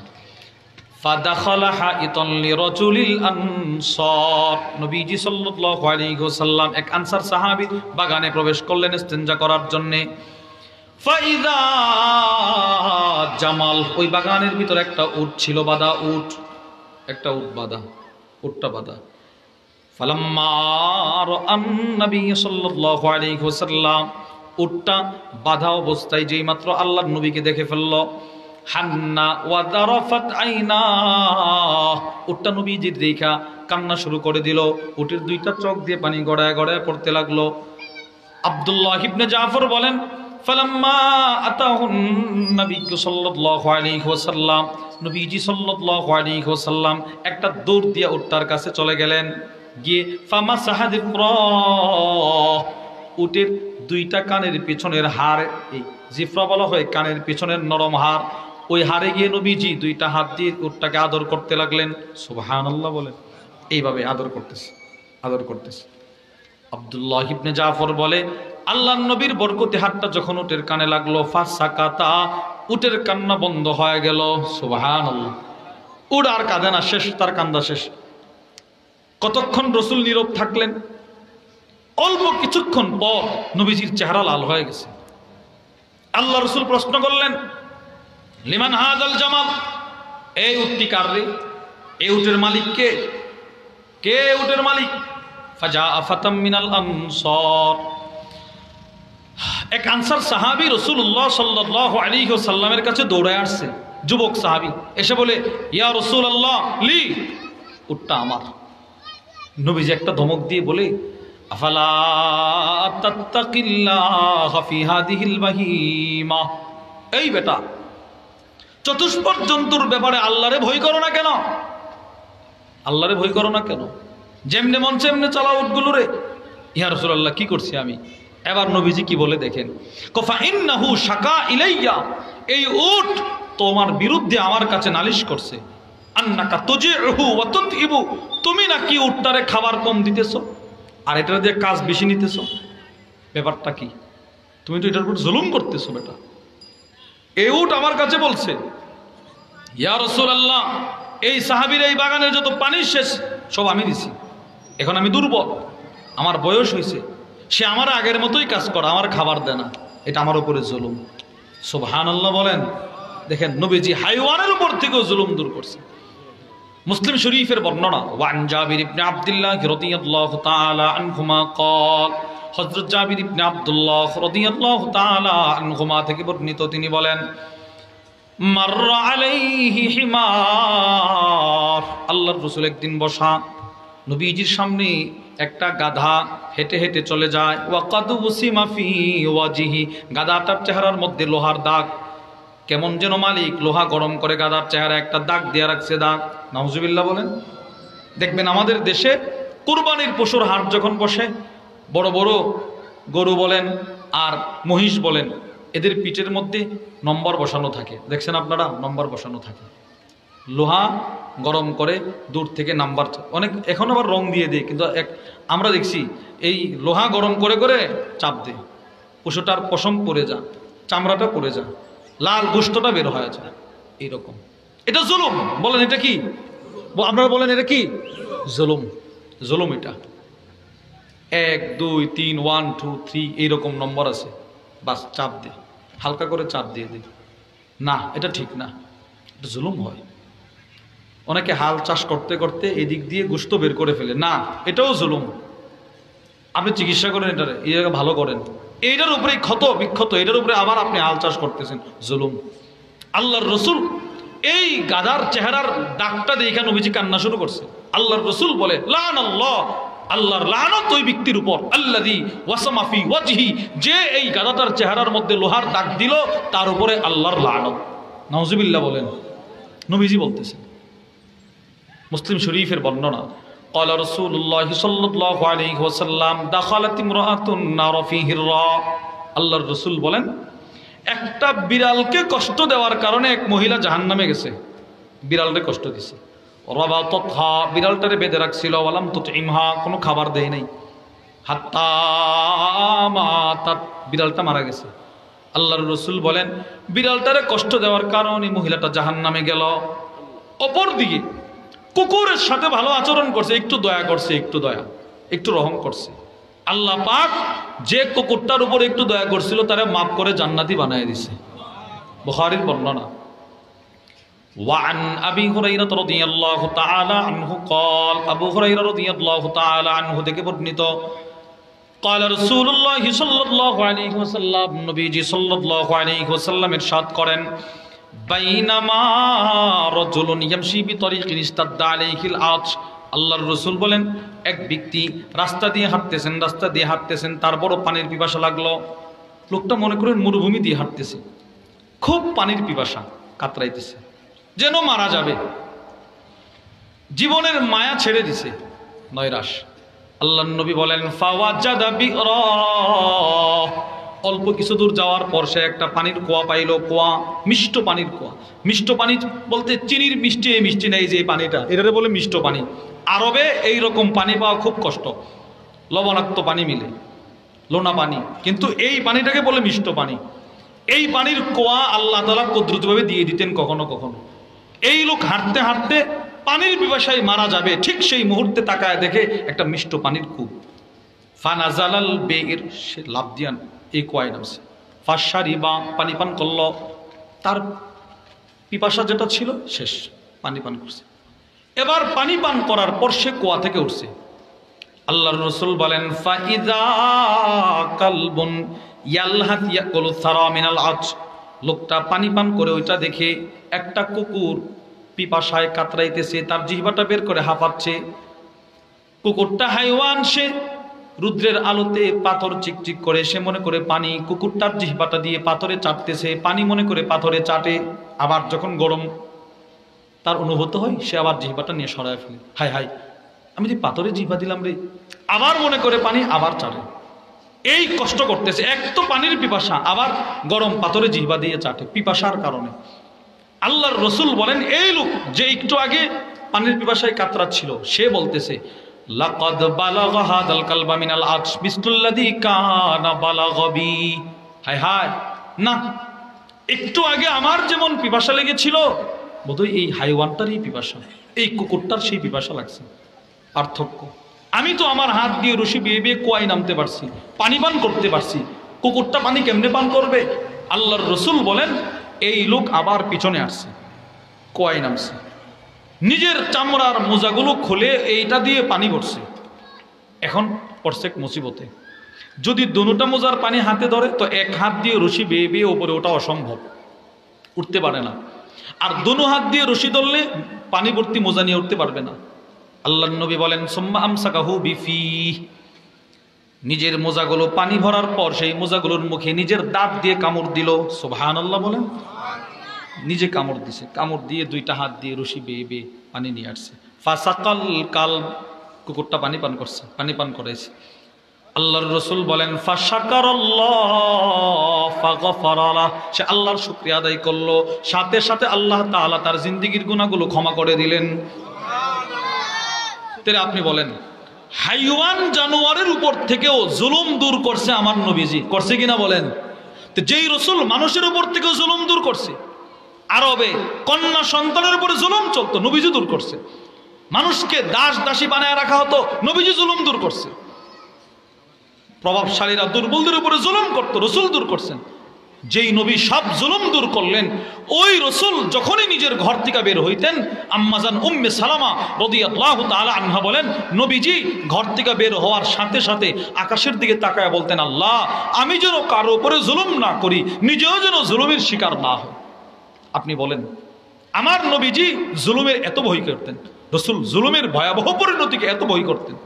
ফাদাখালা হাইতান লিরাজুলিল আনসার। নবীজি সাল্লাল্লাহু আলাইহি ওয়াসাল্লাম এক আনসার সাহাবী বাগানে প্রবেশ করলেন ইস্তেনজা করার জন্য। ফাইদা জামাল, ওই বাগানের ভিতর একটা উট ছিল, বাঁধা উট, একটা উট বাঁধা, উটটা বাঁধা। ফালাম্মা রাআন নবী সাল্লাল্লাহু আলাইহি ওয়াসাল্লাম, উটটা বাঁধা অবস্থায় যেই মাত্র আল্লাহর নবীকে দেখে ফেলল, হান্না ওয়া দারাফাত আইনা, উটটা নবীজির দেখা কান্না শুরু করে দিল, উটের দুইটা চোখ দিয়ে পানি গড়ায় গড়ায় পড়তে লাগলো। আব্দুল্লাহ ইবনে জাফর বলেন, ফালাম্মা আতাহুন নবী সাল্লাল্লাহু আলাইহি ওয়াসাল্লাম, নবীজি সাল্লাল্লাহু আলাইহি ওয়াসাল্লাম একটা দৌড় দিয়ে উটটার কাছে চলে গেলেন, গিয়ে ফামাসাহা যিফরা, উটের দুইটা কানের পিছনের হাড়, এই জিফরা বলা হয় কানের পিছনের নরম হাড়, ওই হাড়ে গিয়ে নবীজি দুইটা হাত দিয়ে উটটাকে আদর করতে লাগলেন। সুবহানাল্লাহ বলেন। এইভাবে আদর করতেছে, আদর করতেছে। আব্দুল্লাহ ইবনে জাফর বলে, আল্লাহর নবীর বরকতি হাতটা যখন উটের কানে লাগলো, ফাসাকাতা, উটের কান্না বন্ধ হয়ে গেল। সুবহানাল্লাহ। উট আর কাঁদে না, শেষ, তার কান্দা শেষ। কতক্ষণ রাসূল নীরব থাকলেন? অল্প কিছুক্ষণ পর নবীজির চেহারা লাল হয়ে গেছে। আল্লাহ রাসূল প্রশ্ন করলেন, লিমান হাযাল জামাল, এই উটটি কার রে? এই উটের মালিক কে? কে উটের মালিক? ফাজা ফাতাম মিনাল আনসার, এক আনসার সাহাবী রাসূলুল্লাহ সাল্লাল্লাহু আলাইহি ওয়াসাল্লামের কাছে দৌড়ায় আসছে, যুবক সাহাবী এসে বলে, ইয়া রাসূলুল্লাহ লি, উটটা আমার। নবীজি একটা ধমক দিয়ে বলে, আফালা তাত্তাকিল্লাহ ফি হাদিহিল বাহিমা, এই বেটা, চতুষ্পদ জন্তুর ব্যাপারে আল্লাহরে ভয় করো না কেন? আল্লাহরে ভয় করো না কেন? যেমনে মন সেমনে চালাও উটগুলো রে। ইয়া রাসূলুল্লাহ, কি করছি আমি? এবার নবীজি কি বলে দেখেন, কফা ইন্নাহু শাকা ইলাইয়া, এই উট তোমার বিরুদ্ধে আমার কাছে নালিশ করছে, আন্নাকা তুজিহু ওয়া তুতইবু, তুমি নাকি উটটারে খাবার কম দিতেছো আর এটার দিয়ে কাজ বেশি নিতেছো। ব্যাপারটা কি? তুমি তো এটার উপর জুলুম করতেছো বেটা। এই উট আমার কাছে বলছে, ইয়া রাসূলুল্লাহ, এই সাহাবীর এই বাগানের যত পানি শেষ সব আমি দিছি, এখন আমি দুর্বল, আমার বয়স হয়েছে, সে আমার আগের মতোই কাজ করে, আমার খাবার দেয় না, এটা আমার উপরে জুলুম। সুবহানাল্লাহ বলেন। দেখেন নবীজি হাইওয়ানের উপর থেকেও জুলুম দূর করছে। মুসলিম শরীফের বর্ণনা, ওয়ান জাবির ইবনে আব্দুল্লাহ রাদিয়াল্লাহু তাআলা আনহুমা ক্বাল, হযরত জাবির ইবনে আব্দুল্লাহ রাদিয়াল্লাহু তাআলা আনহুমা থেকে বর্ণিত, তিনি বলেন, মাররা আলাইহি হিমার, আল্লাহর রাসূল একদিন বসা, নবীজির সামনে একটা গাধা হেঁটে হেঁটে চলে যায়। ওয়াকাদ উসিমা ফি ওয়াজিহি, গাধাটার চেহারার মধ্যে লোহার দাগ, কেমন যেন মালিক লোহা গরম করে গাধার চেহারা একটা দাগ দিয়ে রাখছে, দাগ। নাউজুবিল্লাহ বলেন। দেখবেন আমাদের দেশে কুরবানির পশুর হাট যখন বসে, বড় বড় গরু বলেন আর মহিষ বলেন, এদের পিঠের মধ্যে নম্বর বসানো থাকে, দেখছেন আপনারা, নম্বর বসানো থাকে, লোহা গরম করে দূর থেকে নাম্বার, অনেক এখন আবার রং দিয়ে দেয়, কিন্তু আমরা দেখছি এই লোহা গরম করে করে চাপ দেয়, পশুটার পশম পড়ে যা, চামড়াটা পড়ে যা, লাল গোশতটা বের হয়ে যায়, এইরকম। এটা জুলুম। বলেন এটা কি? আপনারা বলেন এটা কি? জুলুম। জুলুম এটা। 1 2 3 1 2 3 এইরকম নম্বর আছে, বাস চাপ দে, হালকা করে চাপ দিয়ে দে, না এটা ঠিক না, এটা জুলুম হয়। অনেকে হাল চাষ করতে করতে এদিক দিয়ে গোশত বের করে ফেলে, না এটাও জুলুম। আপনি চিকিৎসা করেন, এটারে এই জায়গা ভালো করেন, এইটার উপরে ক্ষত বিক্ষত, এটার উপরে আবার আপনি হাল চাষ করতেছেন, জুলুম। আল্লাহর রসুল এই গাধার চেহারার দাগটা দেখে নবীজি কান্না শুরু করছে। আল্লাহর রসুল বলে, লানাল্লাহ, আল্লাহর লানত ওই ব্যক্তির উপর, আল্লাযী ওয়াসামা ফি ওয়াজহি, যে এই গাধাটার চেহারার মধ্যে লোহার দাগ দিল, তার উপরে আল্লাহর লানত। নাউজুবিল্লাহ বলেন। নবীজি বলতেছেন। মুসলিম শরীফের বর্ণনা, ক্বালা রাসূলুল্লাহ সাল্লাল্লাহু আলাইহি ওয়াসাল্লাম, দাখালাত ইমরাআতুন নার ফি হিররা, আল্লাহর রাসূল বলেন, একটা বিড়ালকে কষ্ট দেওয়ার কারণে এক মহিলা জাহান্নামে গেছে। বিড়ালকে কষ্ট দিছে, রাবাতাতহা, বিড়ালটারে বেঁধে রাখছিল, ওয়ালাম তুতইমহা, কোনো খাবার দেয় নাই, হাত্তা মাতাত, বিড়ালটা মারা গেছে। আল্লাহর রাসূল বলেন, বিড়ালটারে কষ্ট দেওয়ার কারণে মহিলাটা জাহান্নামে গেল। অপর দিকে কুকুরের সাথে ভালো আচরণ করছে, একটু দয়া করছে, একটু দয়া, একটু রহম করছে, আল্লাহ পাক যে কুকুরটার উপর একটু দয়া করছিল তারা মাফ করে জান্নাতি বানিয়ে দিছে। বুখারীর বর্ণনা। ওয়ান আবি হুরায়রা রাদিয়াল্লাহু তাআলা আনহু قال, আবু হুরায়রা রাদিয়াল্লাহু তাআলা আনহু থেকে বর্ণিত, قال রাসূলুল্লাহ সাল্লাল্লাহু আলাইহি ওয়াসাল্লাম, নবীজি সাল্লাল্লাহু আলাইহি ওয়াসাল্লাম ইরশাদ করেন, বাইনামা রাজুলুন ইয়ামশি বিতরিকিন ইস্তাদা আলাইহিল আতশ, আল্লাহর রাসূল বলেন, এক ব্যক্তি রাস্তা দিয়ে হাঁটতেছেন, তার বড় পানির পিপাসা লাগলো। লোকটা মনে করেন মরুভূমি দিয়ে হাঁটতেছে, খুব পানির পিপাসা, কাতরাইতেছে, যেন মারা যাবে, জীবনের মায়া ছেড়ে দিছে, নৈরাশ। আল্লাহর নবী বলেন, ফাওয়াজাদা বিরা, অল্প কিছু দূর যাওয়ার পর সে একটা পানির কুয়া পাইল, কুয়া, মিষ্ট পানির কুয়া। মিষ্ট পানি বলতে চিনির মিষ্টি, এই মিষ্টি নেই যে পানিটা, এটারে বলে মিষ্ট পানি। আরবে এই রকম পানি পাওয়া খুব কষ্ট, লবণাক্ত পানি মিলে, লোনা পানি, কিন্তু এই পানিটাকে বলে মিষ্ট পানি। এই পানির কুয়া আল্লাহ তাআলা কুদরতিভাবে দিয়ে দিতেন কখনো কখনো। এই লোক হাঁটতে হাঁটতে পানির পিপাসায় মারা যাবে, ঠিক সেই মুহূর্তে তাকায় দেখে একটা মিষ্ট পানির কূপ। ফানাজালাল বের, সে লাফ দিয়ান এই কুয়ায় নামছে, ফাশারিবা, পানি পান করল, তার পিপাসা যেটা ছিল শেষ, পানি পান করছে। এবার পানি পান করার পর সে কুয়া থেকে উঠছে। আল্লাহর রাসূল বলেন, ফাইযা কালবুন ইয়ালহাত ইয়াকুলু সারা মিনাল আতশ, লোকটা পানি পান করে ওইটা দেখে একটা কুকুর পিপাসায় কাতরাইতেছে, তার জিহ্বাটা বের করে হাঁপাচ্ছে। কুকুরটা হাইওয়ান, সে রুদ্রের আলোতে পাথর চিকচিক করে, সে মনে করে পানি, কুকুরটার জিহ্বাটা দিয়ে পাথরে চাটতেছে, পানি মনে করে পাথরে চাটে। আবার যখন গরম তার অনুভূত হয়, সে আবার জিহ্বাটা নিয়ে সরায় ফেলে, হায় হায় আমি যে পাথরে জিহ্বা দিলাম রে, আবার মনে করে পানি, আবার চাটে। এই কষ্ট করতেছে, এক তো পানির পিপাসা, আবার গরম পাথরে জিহ্বা দিয়ে চাটে, পিপাসার কারণে। আল্লাহর রাসূল বলেন, এই লোক যে একটু আগে পানির পিপাসায় কাতরাচ্ছিল, সে বলতেছে, লাকাদ বালাগা হাদাল কালবা মিনাল আতশ বিসতুল্লাযী কানা বালাগা বি, হায় হায়, না একটু আগে আমার যেমন পিপাসা লেগেছিল, বোধহয় এই হাইওয়ানটারই পিপাসা, এই কুকুরটার সেই পিপাসা লাগছে। পার্থক্য। আমি তো আমার হাত দিয়ে রশি বেয়ে বেয়ে কুয়ায় নামতে পারছি, পানি পান করতে পারছি, কুকুরটা পানি কেমনে পান করবে? আল্লাহর রসুল বলেন এই লোক আবার পিছনে আসছে, কুয়ায় নামছে, নিজের চামড়ার মোজাগুলো খুলে এইটা দিয়ে পানি ভরছে। এখন পড়ছে মুসিবতে, যদি দুটা মোজার পানি হাতে ধরে তো এক হাত দিয়ে রশি বেয়ে বেয়ে ওপরে ওটা অসম্ভব, উঠতে পারে না। আর দুনো হাত দিয়ে রশি ধরলে পানি ভর্তি মোজা নিয়ে উঠতে পারবে না। আল্লাহর নবী বলেন সুম্মা আমসাকাহু বিফি, নিজের মোজাগুলো পানি ভরার পর সেই মোজাগুলোর মুখে নিজের দাঁত দিয়ে কামড় দিল। সুবহানাল্লাহ বলেন। নিজে কামড় দিছে, কামড় দিয়ে দুইটা হাত দিয়ে রশি বেয়ে বেয়ে পানি নিয়ে আসছে। ফাসাকাল কাল, কুকুরটা পানি পান করছে, পানি পান করাইছে। আল্লাহর রসুল বলেন ফাশাকারাল্লাহ ফাগফারা লাহ, সে আল্লাহর শুকরিয়া আদায় করলো, সাথে সাথে আল্লাহ তাআলা তার জিন্দেগীর গুনাহগুলো ক্ষমা করে দিলেন। তাহলে আপনি বলেন হাইওয়ান জানোয়ারের উপর থেকেও জুলুম দূর করছে আমার নবীজি, করছে কিনা বলেন? তো যেই রসুল মানুষের উপর থেকেও জুলুম দূর করছে, আরবে কন্যা সন্তানের উপরে জুলুম চলতো, নবীজি দূর করছে। মানুষকে দাস দাসী বানায় রাখা হতো, নবীজি জুলুম দূর করছে। প্রভাবশালীরা দুর্বলদের উপরে জুলুম করতো, রসুল দূর করছেন। যেই নবী সব জুলুম দূর করলেন, ওই রসুল যখনই নিজের ঘর থেকে বের হইতেন, আম্মাজান উম্মে সালামা রাদিয়াল্লাহু তাআলা আনহা বলেন নবীজি ঘর থেকে বের হওয়ার সাথে সাথে আকাশের দিকে তাকায় বলতেন, আল্লাহ আমি যেন কারো উপরে জুলুম না করি, নিজেও যেন জুলুমের শিকার না হয়। আপনি বলেন আমার নবীজি জুলুমের এত ভয় করতেন, রসুল জুলুমের ভয়াবহ পরিণতিকে এত ভয় করতেন,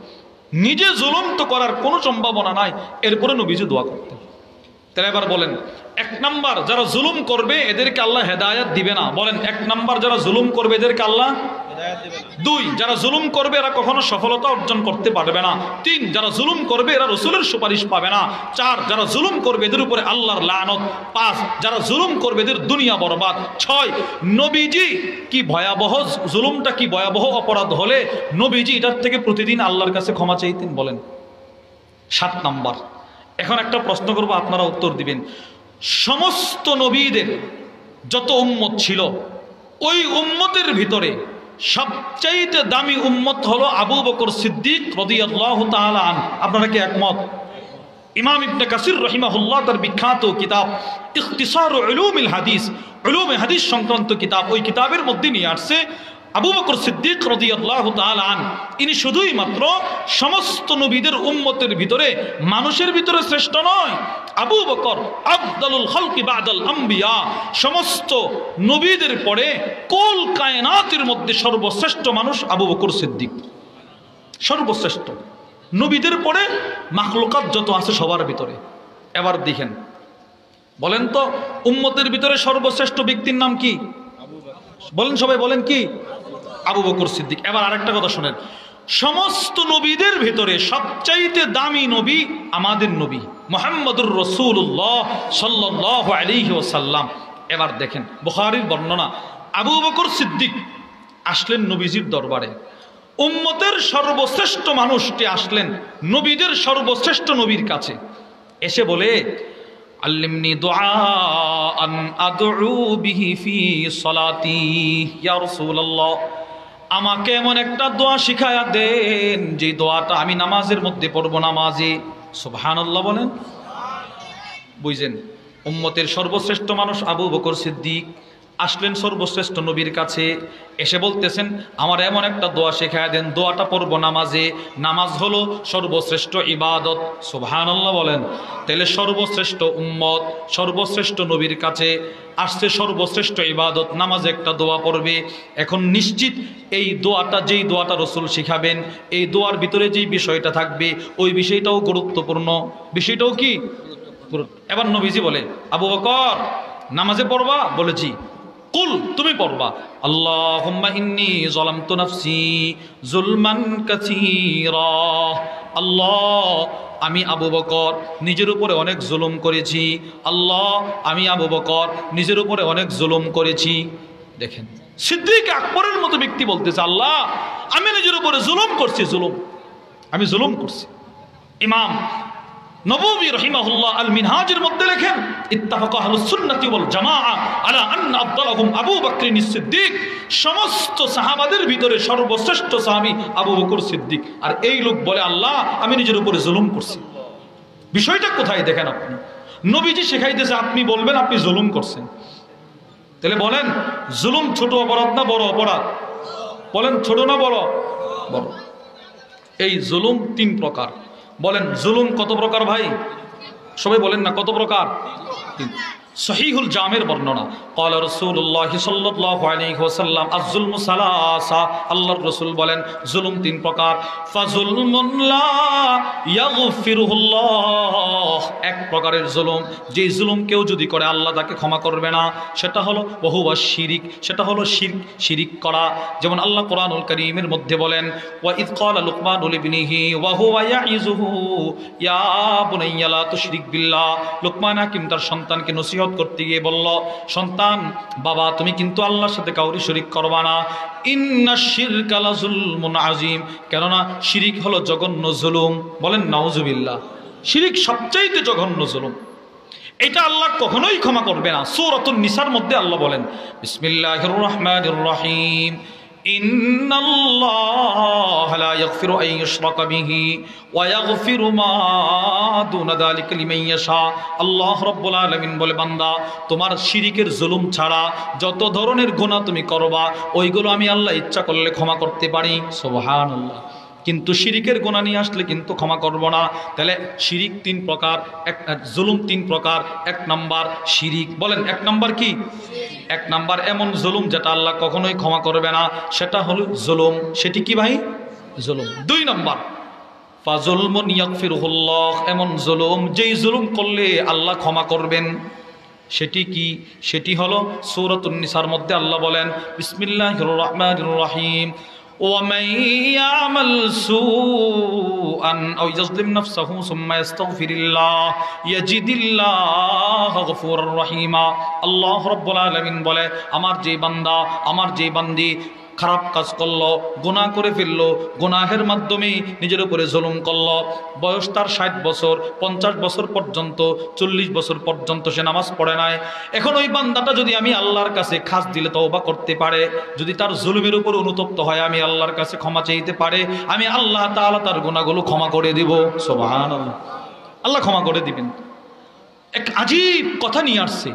নিজে জুলুম তো করার কোনো সম্ভাবনা নাই, এরপরে নবীজি দোয়া করতেন। তাহলে এবার বলেন এক নাম্বার যারা জুলুম করবে এদেরকে আল্লাহ হেদায়েত দিবে না। বলেন এক নাম্বার যারা জুলুম করবে এদেরকে আল্লাহ হেদায়েত দিবে না। দুই, যারা জুলুম করবে এরা কখনো সফলতা অর্জন করতে পারবে না। তিন, যারা জুলুম করবে এরা রসুলের সুপারিশ পাবে না। চার, যারা জুলুম করবে এদের উপরে আল্লাহর লানত। পাঁচ, যারা জুলুম করবে এদের দুনিয়া বরবাদ। ছয়, নবীজি কি ভয়াবহ জুলুমটা, কি ভয়াবহ অপরাধ হলে নবীজি এটার থেকে প্রতিদিন আল্লাহর কাছে ক্ষমা চাইতেন। বলেন সাত নাম্বার। এখন একটা প্রশ্ন করবো, আপনারা উত্তর দিবেন। সমস্ত নবীদের যত উম্মত ছিল, ওই উম্মতের ভিতরে সবচাইতে দামি উম্মত হলো আবু বকর সিদ্দিক রাদিয়াল্লাহু তাআলা আনহু। আপনারা কি একমত? ইমাম ইবনে কাসির রাহিমাহুল্লাহ তার বিখ্যাত কিতাব ইখতিসার উলুমিল হাদিস, উলুমে হাদিস সংক্রান্ত কিতাব, ওই কিতাবের মধ্যে নিয়ে আসছে আবু বকর সিদ্দিক রাদিয়াল্লাহু তাআলা আনহু ইনি শুধুই মাত্র সমস্ত নবীদের উম্মতের ভিতরে মানুষের ভিতরে শ্রেষ্ঠ নয়, আবু বকর আফদালুল খালকি বাদাল আম্বিয়া, সমস্ত নবীদের পরে কুল কায়নাতের মধ্যে সর্বশ্রেষ্ঠ মানুষ আবু বকর সিদ্দিক, সর্বশ্রেষ্ঠ নবীদের পরে মাখলুকাত যত আছে সবার ভিতরে। এবার দেখেন, বলেন তো উম্মতের ভিতরে সর্বশ্রেষ্ঠ ব্যক্তির নাম কি? বলেন সবাই, বলেন কি? আবু বকর সিদ্দিক। এবার আরেকটা কথা শুনেন, সমস্ত নবীদের ভিতরে সবচাইতে দামি নবী আমাদের নবী মুহাম্মদুর রাসূলুল্লাহ সাল্লাল্লাহু আলাইহি ওয়াসাল্লাম। এবার দেখেন বুখারীর বর্ণনা, আবু বকর সিদ্দিক আসলেন নবীজির দরবারে, উম্মতের সর্বশ্রেষ্ঠ মানুষটি আসলেন নবীদের সর্বশ্রেষ্ঠ নবীর কাছে, এসে বলে আল্লিমনি দুআআন আদউ বিহি ফি সালাতি ইয়া রাসূলুল্লাহ, আমাকে এমন একটা দোয়া শিখায়া দেন যে দোয়াটা আমি নামাজের মধ্যে পড়ব, নামাজে। সুবহানাল্লাহ বলেন। বুঝছেন, উম্মতের সর্বশ্রেষ্ঠ মানুষ আবু বকর সিদ্দিক আসলেন সর্বশ্রেষ্ঠ নবীর কাছে, এসে বলতেছেন আমার এমন একটা দোয়া শেখায় দেন, দোয়াটা পড়ব নামাজে। নামাজ হলো সর্বশ্রেষ্ঠ ইবাদত। সুবহানাল্লাহ বলেন। তাহলে সর্বশ্রেষ্ঠ উম্মত সর্বশ্রেষ্ঠ নবীর কাছে আসছে, সর্বশ্রেষ্ঠ ইবাদত নামাজে একটা দোয়া পড়বে। এখন নিশ্চিত এই দোয়াটা, যেই দোয়াটা রসুল শিখাবেন, এই দোয়ার ভিতরে যেই বিষয়টা থাকবে ওই বিষয়টাও গুরুত্বপূর্ণ। বিষয়টাও কি? এবার নবীজি বলে আবু বকর নামাজে পড়বা? বলেছি। কুল, তুমি পড়বা আল্লাহুম্মা ইন্নী যালামতু নাফসি যুলমান কাসীরা, আল্লাহ আমি আবু বকর নিজের উপরে অনেক জুলুম করেছি, আল্লাহ আমি আবু বকর নিজের উপরে অনেক জুলুম করেছি। দেখেন সিদ্দিক আকবরের মতো ব্যক্তি বলতেছে আল্লাহ আমি নিজের উপরে জুলুম করছি, জুলুম আমি জুলুম করছি। ইমাম নববী রাহিমাহুল্লাহ আল মিনহাজের মধ্যে লেখেন ইত্তাফাকা আহলুস সুন্নাতি ওয়াল জামাআ আলা আন্না আফদালাহুম আবু বকর সিদ্দিক, সমস্ত সাহাবাদের ভিতরে সর্বশ্রেষ্ঠ সাহাবী আবু বকর সিদ্দিক। আর এই লোক বলে আল্লাহ আমি নিজের উপরে জুলুম করছি। বিষয়টা কোথায় দেখেন আপনি, নবীজি শেখাইতেছে আপনি বলবেন আপনি জুলুম করছেন। তাহলে বলেন জুলুম ছোট অপরাধ না বড় অপরাধ? বলেন ছোট না বড়? বড়। এই জুলুম তিন প্রকার। বলেন জুলুম কত প্রকার ভাই? সবাই বলেন না কত প্রকার? তিন। সহিহুল জামের বর্ণনা ক্বালা রাসূলুল্লাহ সাল্লাল্লাহু আলাইহি ওয়াসাল্লাম আয-যুলমু সালাসা, আল্লাহর রাসূল বলেন জুলুম তিন প্রকার। ফাযুলমুন লা ইয়াগফিরুহুল্লাহ, এক প্রকারের জুলুম যে জুলুম কেউ যদি করে আল্লাহ তাকে ক্ষমা করবে না, সেটা হলো ওহুয়া শিরিক, সেটা হলো শিরিক করা। যেমন আল্লাহ কোরআনুল কারীমের মধ্যে বলেন ওয়া ইয ক্বালা লুকমানু লিবনিহি ওয়া হুয়া ইয়াইযুহু ইয়া বুনাইয়া লা তুশরিক বিল্লাহ, লুকমান হাকিম তার সন্তানকে নসিহত করতে গিয়ে বলল, সন্তান বাবা তুমি কিন্তু আল্লাহর সাথে কাউরি শরীক করবা না। ইন্নাশ শিরকা লাযুলমুন আযীম, কেননা শিরিক হলো জঘন্য জুলুম। বলেন নাউজুবিল্লাহ, শিরিক সবচাইতে জঘন্য জুলুম, এটা আল্লাহ কখনোই ক্ষমা করবে না। সূরাতুন নিসার মধ্যে আল্লাহ বলেন বিসমিল্লাহির রহমানির রহিম ইন্নাল্লাহা লা ইয়াগফিরু আন ইউশরাকা বিহি ওয়া ইয়াগফিরু মা দুনা যালিকা লিমান ইয়াশা। আল্লাহ রাব্বুল আলামিন বলে বান্দা তোমার শিরিকের জুলুম ছাড়া যত ধরনের গুনাহ তুমি করবা ওইগুলো আমি আল্লাহ ইচ্ছা করলে ক্ষমা করতে পারি। সুবহানাল্লাহ। কিন্তু শিরিকের গুনাহ নিয়ে আসলে কিন্তু ক্ষমা করব না। তাহলে শিরিক তিন প্রকার, জুলুম তিন প্রকার। এক নাম্বার শিরিক, বলেন এক নাম্বার কি? এক নাম্বার এমন জুলুম যেটা আল্লাহ কখনোই ক্ষমা করবে না, সেটা হলো জুলুম। সেটি কি ভাই? জুলুম। দুই নাম্বার ফাযুলমুন ইয়াগফিরুহুল্লাহ, এমন জুলুম যেই জুলুম করলে আল্লাহ ক্ষমা করবেন। সেটি কি? সেটি হলো সূরাতুন নিসার মধ্যে আল্লাহ বলেন বিসমিল্লাহির রহমানির রহিম ومن يعمل سوءا أو يظلم نفسه ثم يستغفر الله يجد الله غفورا رحيما। আল্লাহ রাব্বুল আলামিন বলে আমার যে বান্দা আমার যে বান্দি খারাপ কাজ করলো, গুনাহ করে ফেললো, গুনাহের মাধ্যমে নিজের উপরে জুলুম করলো, বয়স তার 60 বছর 50 বছর পর্যন্ত 40 বছর পর্যন্ত সে নামাজ পড়ে নাই, এখন ওই বান্দাটা যদি আমি আল্লাহর কাছে খাস দিলে তওবা করতে পারে, যদি তার জুলুমের উপর অনুতপ্ত হয় আমি আল্লাহর কাছে ক্ষমা চাইতে পারে, আমি আল্লাহ তাআলা তার গুনাহগুলো ক্ষমা করে দিব। সুবহানাল্লাহ, আল্লাহ ক্ষমা করে দিবেন। এক আজীব কথা নিয়ে আসছে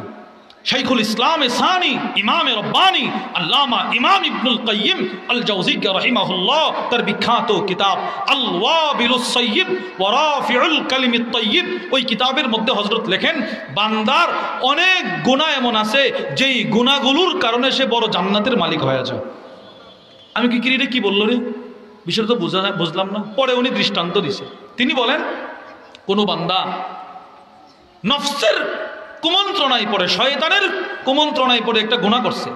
শাইখুল ইসলাম সানি ইমাম রব্বানি আল্লামা ইমাম ইবনুল কাইয়িম আল জাওজিয়্যি রাহিমাহুল্লাহ, তার বিখ্যাত কিতাব আল ওয়াবিলুস সাইয়্যিব ওয়া রাফিউল কালিমিত তাইয়্যিব, ওই কিতাবের মধ্যে হযরত লেখেন বান্দার অনেক গুনাহ এমন আছে যেই গুনাহগুলোর কারণে সে বড় জান্নাতের মালিক হয়ে যায়। আমি কি রে কি বললো রে, বিষয়টা তো বুঝলাম না। পরে উনি দৃষ্টান্ত দিছে, তিনি বলেন কোন বান্দা নফসের কুমন্ত্রণায় পড়ে, শয়তানের কুমন্ত্রণায় পড়ে একটা গুনাহ করছে,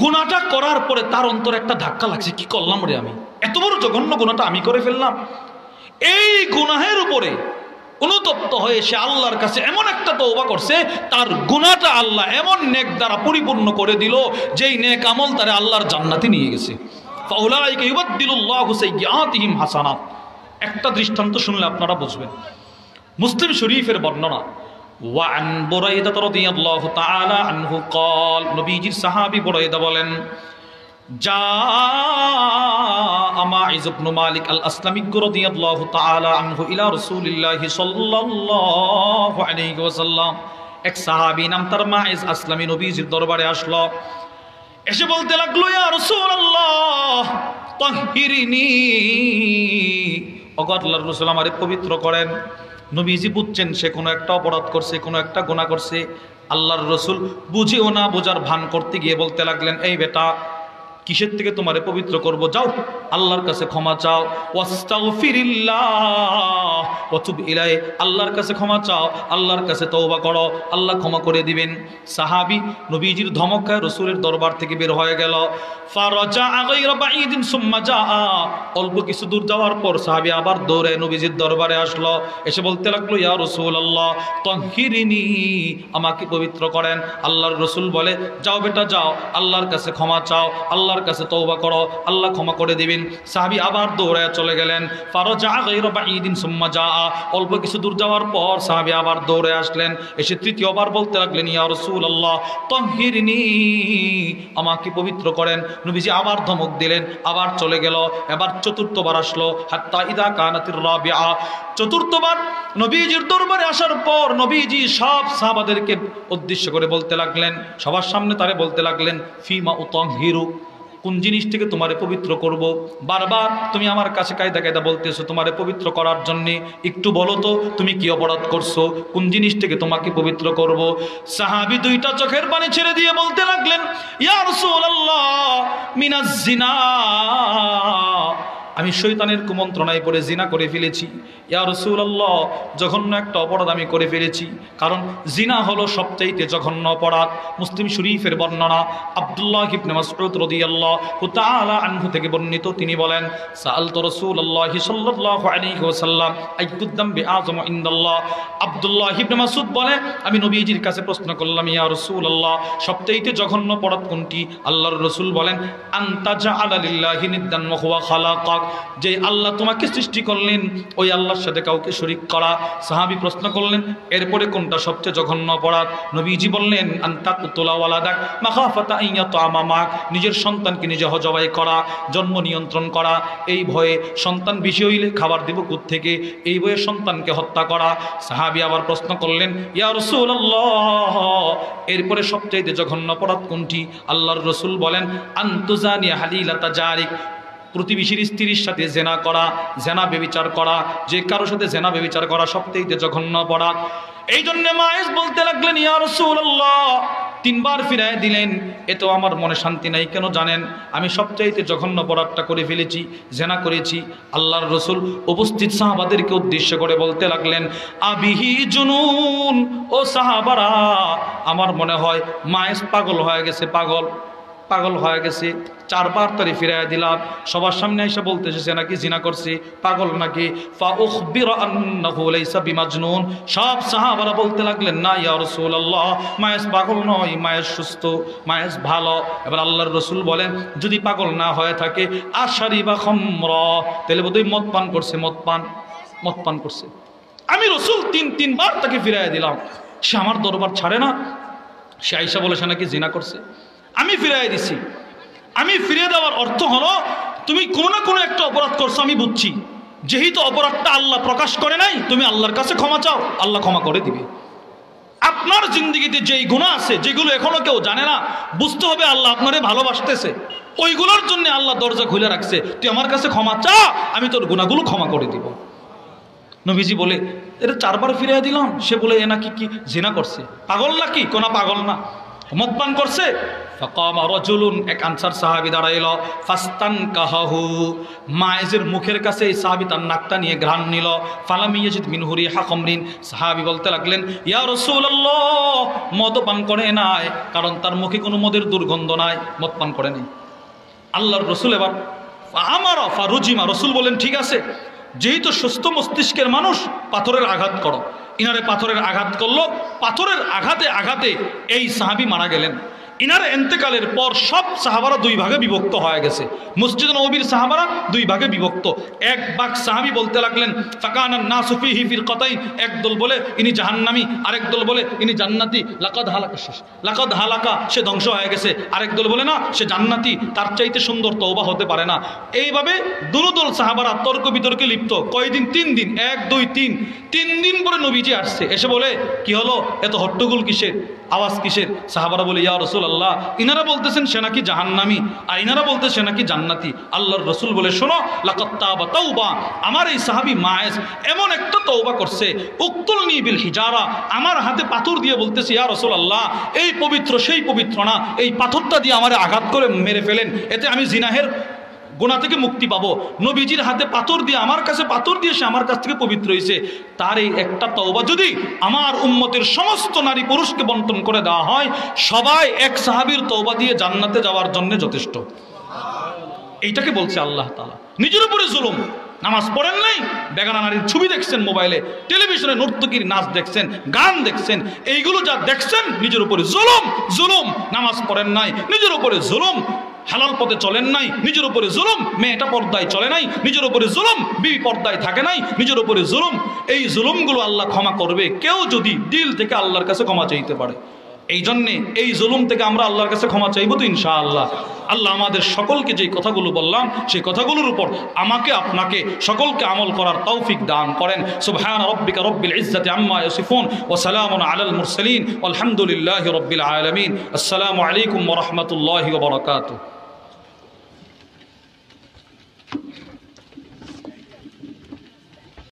গুনাহটা করার পরে তার অন্তরে একটা ধাক্কা লাগছে, কি করলাম রে আমি, এত বড় জঘন্য গুনাহটা আমি করে ফেললাম। এই গুনাহের উপরে অনুতপ্ত হয়ে সে আল্লাহর কাছে এমন একটা তওবা করছে, তার গুনাহটা আল্লাহ এমন নেক দ্বারা পরিপূর্ণ করে দিল যেই নেক আমল তারে আল্লাহর জান্নাতে নিয়ে গেছে। ফাউলাইকা ইউবাদদিলুল্লাহু সাইয়্যাতিহিম হাসানাত। একটা দৃষ্টান্ত শুনলে আপনারা বুঝবেন। মুসলিম শরীফের বর্ণনা وعن بريدة رضي الله تعالى عنه قال, নবীজির সাহাবী বুরাইদা বলেন جاء ماعز بن مالك الأسلمي رضي الله تعالى عنه إلى رسول الله صلى الله عليه وسلم, এক সাহাবী নাম তার মাইজ আসলামী নবীজির দরবারে আসলো, এসে বলতে লাগলো ইয়া রাসূলুল্লাহ তাহহিরিনি, ওগো আল্লাহর রাসূল আমারে পবিত্র করেন। নবীজি বুঝছেন সে কোনো একটা অপরাধ করছে, কোনো একটা গুনাহ করছে। আল্লাহর রাসূল বুঝেও না বোঝার ভান করতে গিয়ে বলতে লাগলেন এই বেটা কিসের থেকে তোমারে পবিত্র করব, যাও আল্লাহর কাছে ক্ষমা চাও, ওয়াস্তাগফিরিল্লাহ ওয়া তুব ইলাইহি, আল্লাহর কাছে ক্ষমা চাও, আল্লাহর কাছে তওবা করো, আল্লাহ ক্ষমা করে দিবেন। সাহাবী নবীজির ধমক খায় রাসূলের দরবার থেকে বের হয়ে গেল। ফারাজা গায়রা বাঈদিন সুম্মা জাআ, অল্প কিছু দূর যাওয়ার পর সাহাবী আবার দৌড়ে নবীজির দরবারে আসলো, এসে বলতে লাগলো ইয়া রাসূলুল্লাহ তাহহিরিনি, আমাকে পবিত্র করেন। আল্লাহর রাসূল বলে যাও বেটা যাও আল্লাহর কাছে ক্ষমা চাও, আল্লাহ আল্লাহর কাছে তওবা করো, আল্লাহ ক্ষমা করে দিবেন। সাহাবী আবার দৌড়ায় চলে গেলেন। ফারাজা গায়রা বাঈদিন সুম্মা জাআ, অল্প কিছু দূর যাওয়ার পর সাহাবী আবার দৌড়ে আসলেন, এসে তৃতীয়বার বলতে লাগলেন, ইয়া রাসূলুল্লাহ তাহহিরনি, আমাকে পবিত্র করেন। নবীজি আবার ধমক দিলেন, আবার চলে গেল। এবার চতুর্থবার আসলো, হাত্তা ইদা কানাতির রাবিআ, চতুর্থবার নবীজির দরবারে আসার পর নবীজি সব সাহাবাদেরকে উদ্দেশ্য করে বলতে লাগলেন, সবার সামনে তারে বলতে লাগলেন, ফিমা উতাহহিরু, কোন জিনিস থেকে তোমারে পবিত্র করব? বারবার তুমি আমার কাছে কায়দা কায়দা বলতেছো তোমারে পবিত্র করার জন্য, একটু বলো তো তুমি কি অপরাধ করছো, কোন জিনিস থেকে তোমাকে পবিত্র করব? সাহাবী দুইটা চোখের পানি ছেড়ে দিয়ে বলতে লাগলেন, ইয়া রাসূলুল্লাহ মিনাজ জিনা, আমি শয়তানের কুমন্ত্রণায় পড়ে জিনা করে ফেলেছি। ইয়া রাসূলুল্লাহ, জঘন্য একটা অপরাধ আমি করে ফেলেছি, কারণ জিনা হলো সবচাইতে জঘন্য অপরাধ। মুসলিম শরীফের বর্ণনা, আব্দুল্লাহ ইবনে মাসউদ রাদিয়াল্লাহু তাআলা আনহু থেকে বর্ণিত, তিনি বলেন, সাআলতু রাসূলুল্লাহি সাল্লাল্লাহু আলাইহি ওয়াসাল্লাম আইয়ুদ যামবি আযমু ইনদাল্লাহ। আব্দুল্লাহ ইবনে মাসউদ বলে, আমি নবীজির কাছে প্রশ্ন করলাম, ইয়া রাসূলুল্লাহ, সবচাইতে জঘন্য অপরাধ কোনটি? আল্লাহর রাসূল বলেন, আনতা জাআলা লিল্লাহি নিদ্দান ওয়া হুয়া খালাকাক, যে আল্লাহ তোমাকে সৃষ্টি করলেন ওই আল্লাহর সাথে কাউকে শরীক করা। সাহাবী প্রশ্ন করলেন, এরপরে কোনটা সবচেয়ে জঘন্য অপরাধ? নবীজি বললেন, আনতা কুতুলা ওয়ালাদাক মাখাফাতা আন ইয়াতাআমা মাক, নিজের সন্তানকে নিজে জবাই করা, জন্ম নিয়ন্ত্রণ করা, এই ভয়ে সন্তান বেশি হইলে খাবার দেব কোত্থেকে, এই ভয়ে সন্তানকে হত্যা করা। সাহাবী আবার প্রশ্ন করলেন, ইয়া রাসূলুল্লাহ, এরপরে সবচেয়ে জঘন্য অপরাধ কোনটি? আল্লাহর রাসূল বলেন, আনতুজানি হালিলাতা জারিক, প্রতিবেশীর স্ত্রীর সাথে জেনা করা, জেনা ব্যভিচার করা, যে কারোর সাথে জেনা ব্যভিচার করা সবচেয়ে জঘন্য অপরাধ। এই জন্য মায়েস বলতে লাগলেন, ইয়া রাসূলুল্লাহ, তিনবার ফিরায় দিলেন, এতো আমার মনে শান্তি নাই কেন জানেন? আমি সবচাইতে জঘন্য অপরাধটা করে ফেলেছি, জেনা করেছি। আল্লাহর রাসূল উপস্থিত সাহাবাদেরকে উদ্দেশ্য করে বলতে লাগলেন, আবিহি জুনুন, ও সাহাবারা, আমার মনে হয় মায়েস পাগল হয়ে গেছে, পাগল হয়ে গেছে। চারবার তারে ফিরাইয়া দিলাম, সবার সামনে এসে বলতেছে সে নাকি জিনা করছে, পাগল নাকি। ফা উখবিরা আন্নাহু লাইসা বিমাজনুন, সব সাহাবারা বলতে লাগলেন, না ইয়া রাসূলুল্লাহ, মায়েস পাগল নয়, মায়েস সুস্থ, মায়েস ভালো। এবার আল্লাহর রাসূল বলেন, যদি পাগল না হয়ে থাকে, আশারিবা খামরা, তাহলে বোধহয় মদ পান করছে। আমি রাসূল তিনবার তাকে ফিরাইয়া দিলাম, সে আমার দরবার ছাড়ে না। সে আয়েশা বলে সে নাকি জিনা করছে, আমি ফিরিয়ে দিছি। আমি ফিরিয়ে দেওয়ার অর্থ হলো, তুমি কোনো না কোনো একটা অপরাধ করছো, আমি বুঝছি, যেহেতু অপরাধটা আল্লাহ প্রকাশ করে নাই, তুমি আল্লাহর কাছে ক্ষমা চাও, আল্লাহ ক্ষমা করে দিবে। আপনার জিন্দগিতে যেই গুনাহ আছে, যেগুলো এখনো কেউ জানে না, বুঝতে হবে আল্লাহ আপনারে ভালোবাসতেছে, ওইগুলোর জন্য আল্লাহ দরজা খুলে রাখছে, তুই আমার কাছে ক্ষমা চা, আমি তোর গুনাহগুলো ক্ষমা করে দিব। নবীজি বলে, এটা চারবার ফিরিয়ে দিলাম। সে বলে, এ নাকি কি জিনা করছে, পাগল নাকি? কোনা পাগল না, মদ পান করছে। ফাকামা রাজুলুন, এক আনসার সাহাবী দাঁড়াইল, ফাস্তানকাহু, মায়েজের মুখের কাছে এই সাহাবী তার নাকটা নিয়ে ঘ্রাণ নিল। ফালাম ইয়াজিদ মিন রিহা খামরিন, সাহাবী বলতে লাগলেন, ইয়া রাসূলুল্লাহ, মদ পান করে নাই, কারণ তার মুখে কোনো মদের দুর্গন্ধ নাই, মদ পান করে নাই। আল্লাহর রাসূল এবার আমারা ফারুজিমা, রাসূল বলেন, ঠিক আছে, যেহেতু সুস্থ মস্তিষ্কের মানুষ, পাথরের আঘাত করো। ইনারে পাথরের আঘাত করলো, পাথরের আঘাতে এই সাহাবী মারা গেলেন। ইনার এন্তেকালের পর সব সাহাবারা দুই ভাগে বিভক্ত হয়ে গেছে। মসজিদ নববীর সাহাবারা দুই ভাগে বিভক্ত। এক ভাগ সাহাবী বলতে লাগলেন, ফাকানান নাসু ফিহি ফিরকাতাইন, একদল বলে ইনি জাহান্নামী, আরেক দল বলে ইনি জান্নাতি, লাকাদ হালাকা, সে ধ্বংস হয়ে গেছে। আরেক দল বলে না, সে জান্নাতি, তার চাইতে সুন্দর তওবা হতে পারে না। এইভাবে দুদল সাহাবারা তর্ক বিতর্কে লিপ্ত। কয়দিন? 3 দিন, 1 2 3, 3 দিন পরে নবীজি আসছে, এসে বলে, কি হলো, এত হট্টগোল কিসের, আওয়াজ কিসের? সাহাবারা বলে, ইয়া রাসূলুল্লাহ, ইনারা বলতেছেন সে নাকি জাহান্নামী, আর ইনারা বলতেছে সে নাকি জান্নাতি। আল্লাহর রাসূল বলে, শোনো, লাকাদ তাবা তাওবা, আমার এই সাহাবী মায়েজ এমন একটা তওবা করছে, উকতুলনি বিল হিজারা, আমার হাতে পাথর দিয়ে বলতেছে, ইয়া রাসূলুল্লাহ, এই পবিত্র সেই পবিত্র না, এই পাথরটা দিয়ে আমারে আঘাত করে মেরে ফেলেন, এতে আমি জিনাহের গুনাহ থেকে মুক্তি পাবো। নবীজির হাতে পাথর দিয়ে, আমার কাছে পাথর দিয়ে সে আমার কাছ থেকে পবিত্র হয়েছে। তার এই একটা তওবা যদি আমার উম্মতের সমস্ত নারী পুরুষকে বন্টন করে দেওয়া হয়, সবাই এক সাহাবীর তওবা দিয়ে জান্নাতে যাওয়ার জন্য যথেষ্ট। এইটাকে বলছে আল্লাহ তাআলা। নিজের উপরে জুলুম। নামাজ পড়েন নাই, বেগানা নারীর ছবি দেখছেন, মোবাইলে টেলিভিশনে নর্তকীর নাচ দেখছেন, গান দেখছেন, এইগুলো যা দেখছেন নিজের উপরে জুলুম। নামাজ পড়েন নাই, নিজের উপরে জুলুম। হালাল পথে চলেন নাই, নিজের উপরে জুলুম, মেয়েটা পর্দায় চলে নাই, নিজের উপরে জুলুম, বিবি পর্দায় থাকে নাই, নিজের উপরে জুলুম। এই জুলুমগুলো আল্লাহ ক্ষমা করবে কেউ যদি দিল থেকে আল্লাহর কাছে ক্ষমা চাইতে পারে। এই জন্যে এই জুলুম থেকে আমরা আল্লাহর কাছে ক্ষমা চাইব তো ইনশাআল্লাহ। আল্লাহ আমাদের সকলকে যে কথাগুলো বললাম সেই কথাগুলোর উপর আমাকে আপনাকে সকলকে আমল করার তৌফিক দান করেন। সুবহান রাব্বিকা রব্বিল ইজ্জাতি আম্মা ইয়াসিফুন ওয়া সালামুন আলাল মুরসালিন ওয়ালহামদুলিল্লাহি রাব্বিল আলামিন। আসসালামু আলাইকুম ওয়া রাহমাতুল্লাহি ওয়া বারাকাতুহু।